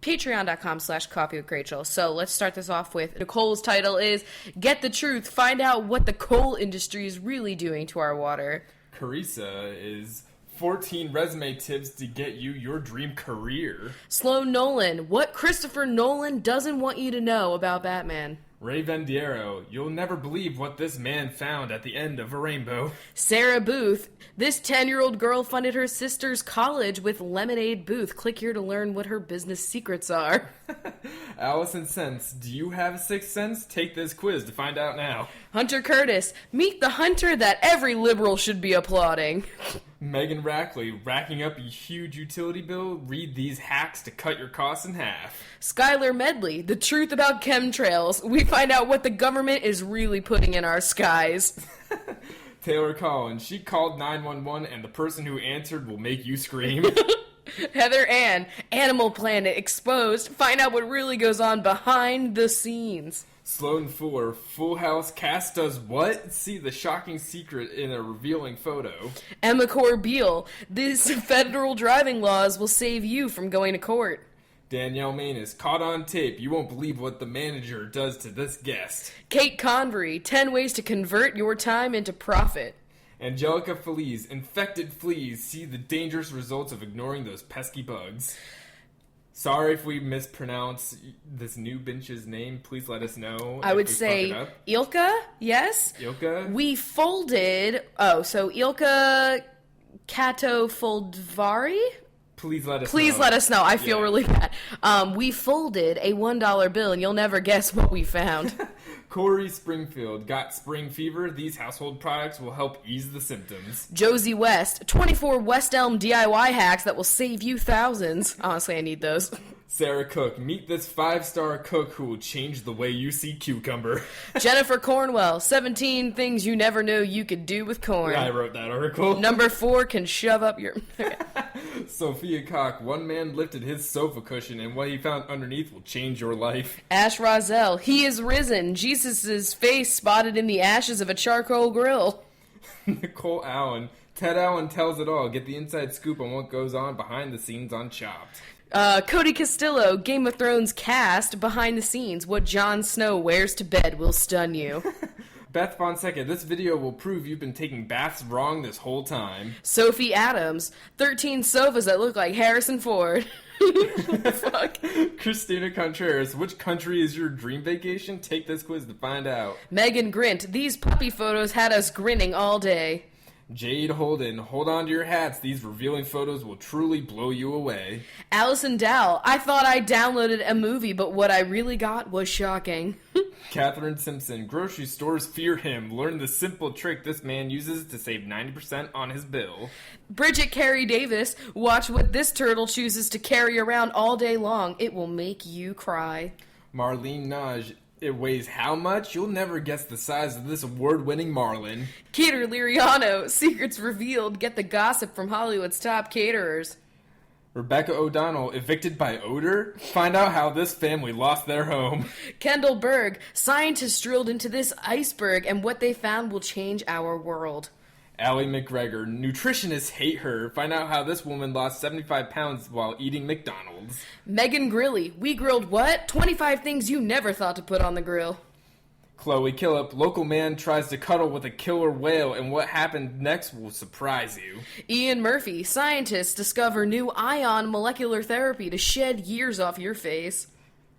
patreon.com/CoffeeWithChrachel. So let's start this off with Nicole's title is Get the Truth, Find Out What the Coal Industry is Really Doing to Our Water. Carissa is 14 resume tips to get you your dream career. Sloan Nolan, what Christopher Nolan doesn't want you to know about Batman. Ray Vendiero, you'll never believe what this man found at the end of a rainbow. Sarah Booth, this 10-year-old girl funded her sister's college with Lemonade Booth. Click here to learn what her business secrets are. Allison Sense, do you have a sixth sense? Take this quiz to find out now. Hunter Curtis, meet the hunter that every liberal should be applauding. Megan Rackley, racking up a huge utility bill? Read these hacks to cut your costs in half. Skylar Medley, the truth about chemtrails. We find out what the government is really putting in our skies. Taylor Collins, she called 911 and the person who answered will make you scream. Heather Ann, Animal Planet exposed. Find out what really goes on behind the scenes. Sloan Fuller, Full House cast does what? See the shocking secret in a revealing photo. Emma Corbeil, these federal driving laws will save you from going to court. Danielle Manus, caught on tape. You won't believe what the manager does to this guest. Kate Convery, 10 ways to convert your time into profit. Angelica Feliz, infected fleas. See the dangerous results of ignoring those pesky bugs. Sorry if we mispronounce this new bench's name. Please let us know. I would say Ilka, yes? Ilka? We folded... Oh, so Ilka Katofoldvari? Please let us know. Please let us know. I feel really bad. We folded a $1 bill, and you'll never guess what we found. Corey Springfield, got spring fever? These household products will help ease the symptoms. Josie West, 24 West Elm DIY hacks that will save you thousands. Honestly, I need those. Sarah Cook, meet this 5-star cook who will change the way you see cucumber. Jennifer Cornwell, 17 things you never knew you could do with corn. I wrote that article. Number 4 can shove up your... Okay. Sophia Koch, one man lifted his sofa cushion and what he found underneath will change your life. Ash Rozelle, he is risen. Jesus' face spotted in the ashes of a charcoal grill. Nicole Allen, Ted Allen tells it all. Get the inside scoop on what goes on behind the scenes on Chopped. Cody Castillo, Game of Thrones cast, behind the scenes. What Jon Snow wears to bed will stun you. Beth Fonseca, this video will prove you've been taking baths wrong this whole time. Sophie Adams, 13 sofas that look like Harrison Ford. What the fuck? Christina Contreras, which country is your dream vacation? Take this quiz to find out. Megan Grint, these puppy photos had us grinning all day. Jade Holden, hold on to your hats. These revealing photos will truly blow you away. Allison Dow, I thought I downloaded a movie, but what I really got was shocking. Catherine Simpson, grocery stores fear him. Learn the simple trick this man uses to save 90% on his bill. Bridget Carey Davis, watch what this turtle chooses to carry around all day long. It will make you cry. Marlene Naj, it weighs how much? You'll never guess the size of this award-winning marlin. Cater Liriano, secrets revealed. Get the gossip from Hollywood's top caterers. Rebecca O'Donnell, evicted by odor? Find out how this family lost their home. Kendall Berg, scientists drilled into this iceberg and what they found will change our world. Allie McGregor, nutritionists hate her. Find out how this woman lost 75 pounds while eating McDonald's. Megan Grilly, we grilled what? 25 things you never thought to put on the grill. Chloe Killip, local man tries to cuddle with a killer whale, and what happened next will surprise you. Ian Murphy, scientists discover new ion molecular therapy to shed years off your face.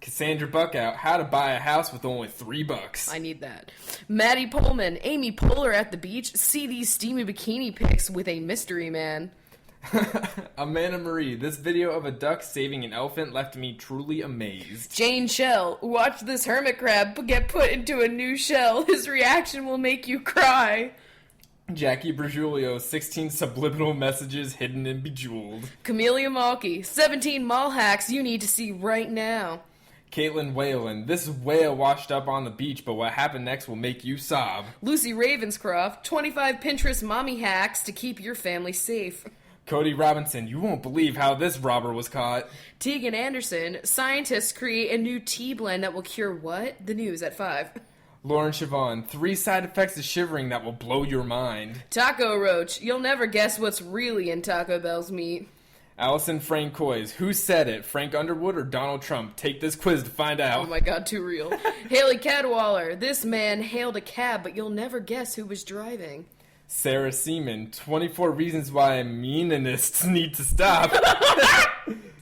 Cassandra Buckout, how to buy a house with only $3. I need that. Maddie Pullman, Amy Poehler at the beach. See these steamy bikini pics with a mystery man. Amanda Marie, this video of a duck saving an elephant left me truly amazed. Jane Shell, watch this hermit crab get put into a new shell. His reaction will make you cry. Jackie Bergiulio, 16 subliminal messages hidden and bejeweled. Camellia Malky, 17 mall hacks you need to see right now. Caitlin Whalen, this whale washed up on the beach, but what happened next will make you sob. Lucy Ravenscroft, 25 Pinterest mommy hacks to keep your family safe. Cody Robinson, you won't believe how this robber was caught. Tegan Anderson, scientists create a new tea blend that will cure what? The news at 5. Lauren Chavon, 3 side effects of shivering that will blow your mind. Taco Roach, you'll never guess what's really in Taco Bell's meat. Allison Francois, who said it? Frank Underwood or Donald Trump? Take this quiz to find out. Oh my god, too real. Haley Cadwaller, this man hailed a cab, but you'll never guess who was driving. Sarah Seaman, 24 reasons why meanists need to stop.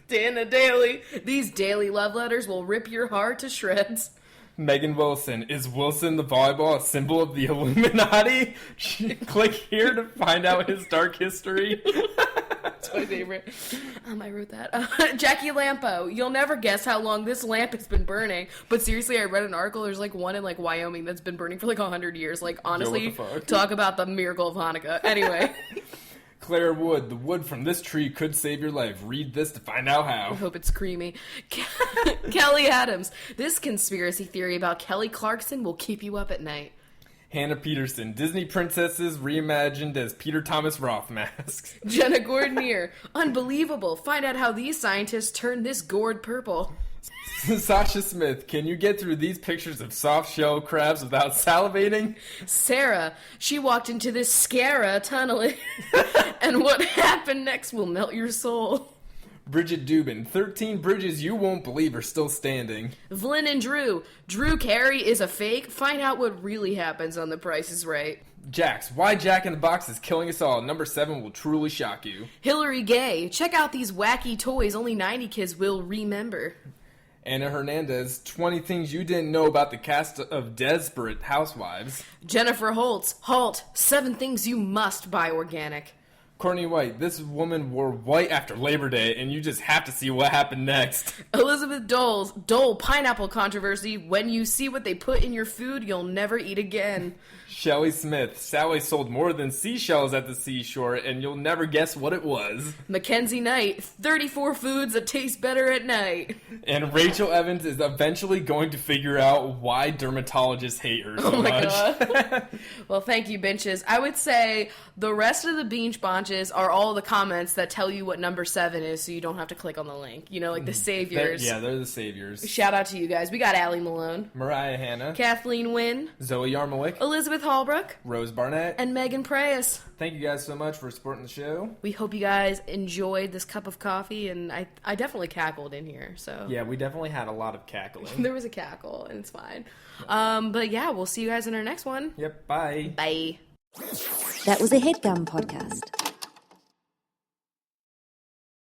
Dana Daly, these daily love letters will rip your heart to shreds. Megan Wilson, is Wilson the volleyball a symbol of the Illuminati? Click here to find out his dark history. That's my favorite. I wrote that. Jackie Lampo, you'll never guess how long this lamp has been burning. But seriously, I read an article. There's like one in like Wyoming that's been burning for like 100 years. Like honestly, talk about the miracle of Hanukkah. Anyway. Claire Wood, the wood from this tree could save your life. Read this to find out how. I hope it's creamy. Kelly Adams, this conspiracy theory about Kelly Clarkson will keep you up at night. Hannah Peterson, Disney princesses reimagined as Peter Thomas Roth masks. Jenna Gordonier, unbelievable. Find out how these scientists turned this gourd purple. Sasha Smith, can you get through these pictures of soft shell crabs without salivating? Sarah, she walked into this Scara tunnel, and what happened next will melt your soul. Bridget Dubin, 13 bridges you won't believe are still standing. Vlyn and Drew Carey is a fake. Find out what really happens on The Price is Right. Jax, why Jack in the Box is killing us all. Number 7 will truly shock you. Hillary Gay, check out these wacky toys only 90 kids will remember. Anna Hernandez, 20 things you didn't know about the cast of Desperate Housewives. Jennifer Holtz, halt, 7 things you must buy organic. Courtney White, this woman wore white after Labor Day, and you just have to see what happened next. Elizabeth Dole pineapple controversy. When you see what they put in your food, you'll never eat again. Shelley Smith, Sally sold more than seashells at the seashore, and you'll never guess what it was. Mackenzie Knight, 34 foods that taste better at night. And Rachel Evans is eventually going to figure out why dermatologists hate her so much. God. Well, thank you, benches. I would say the rest of the Beach Bonches launches are all the comments that tell you what number 7 is, so you don't have to click on the link. You know, like the saviors. They're the saviors. Shout out to you guys. We got Allie Malone, Mariah Hanna, Kathleen Wynn, Zoe Yarmolick, Elizabeth Hallbrook, Rose Barnett, and Megan Preyes. Thank you guys so much for supporting the show. We hope you guys enjoyed this cup of coffee, and I definitely cackled in here. So Yeah, we definitely had a lot of cackling. there was a cackle, and it's fine. But yeah, we'll see you guys in our next one. Yep, bye. Bye. That was a HeadGum podcast.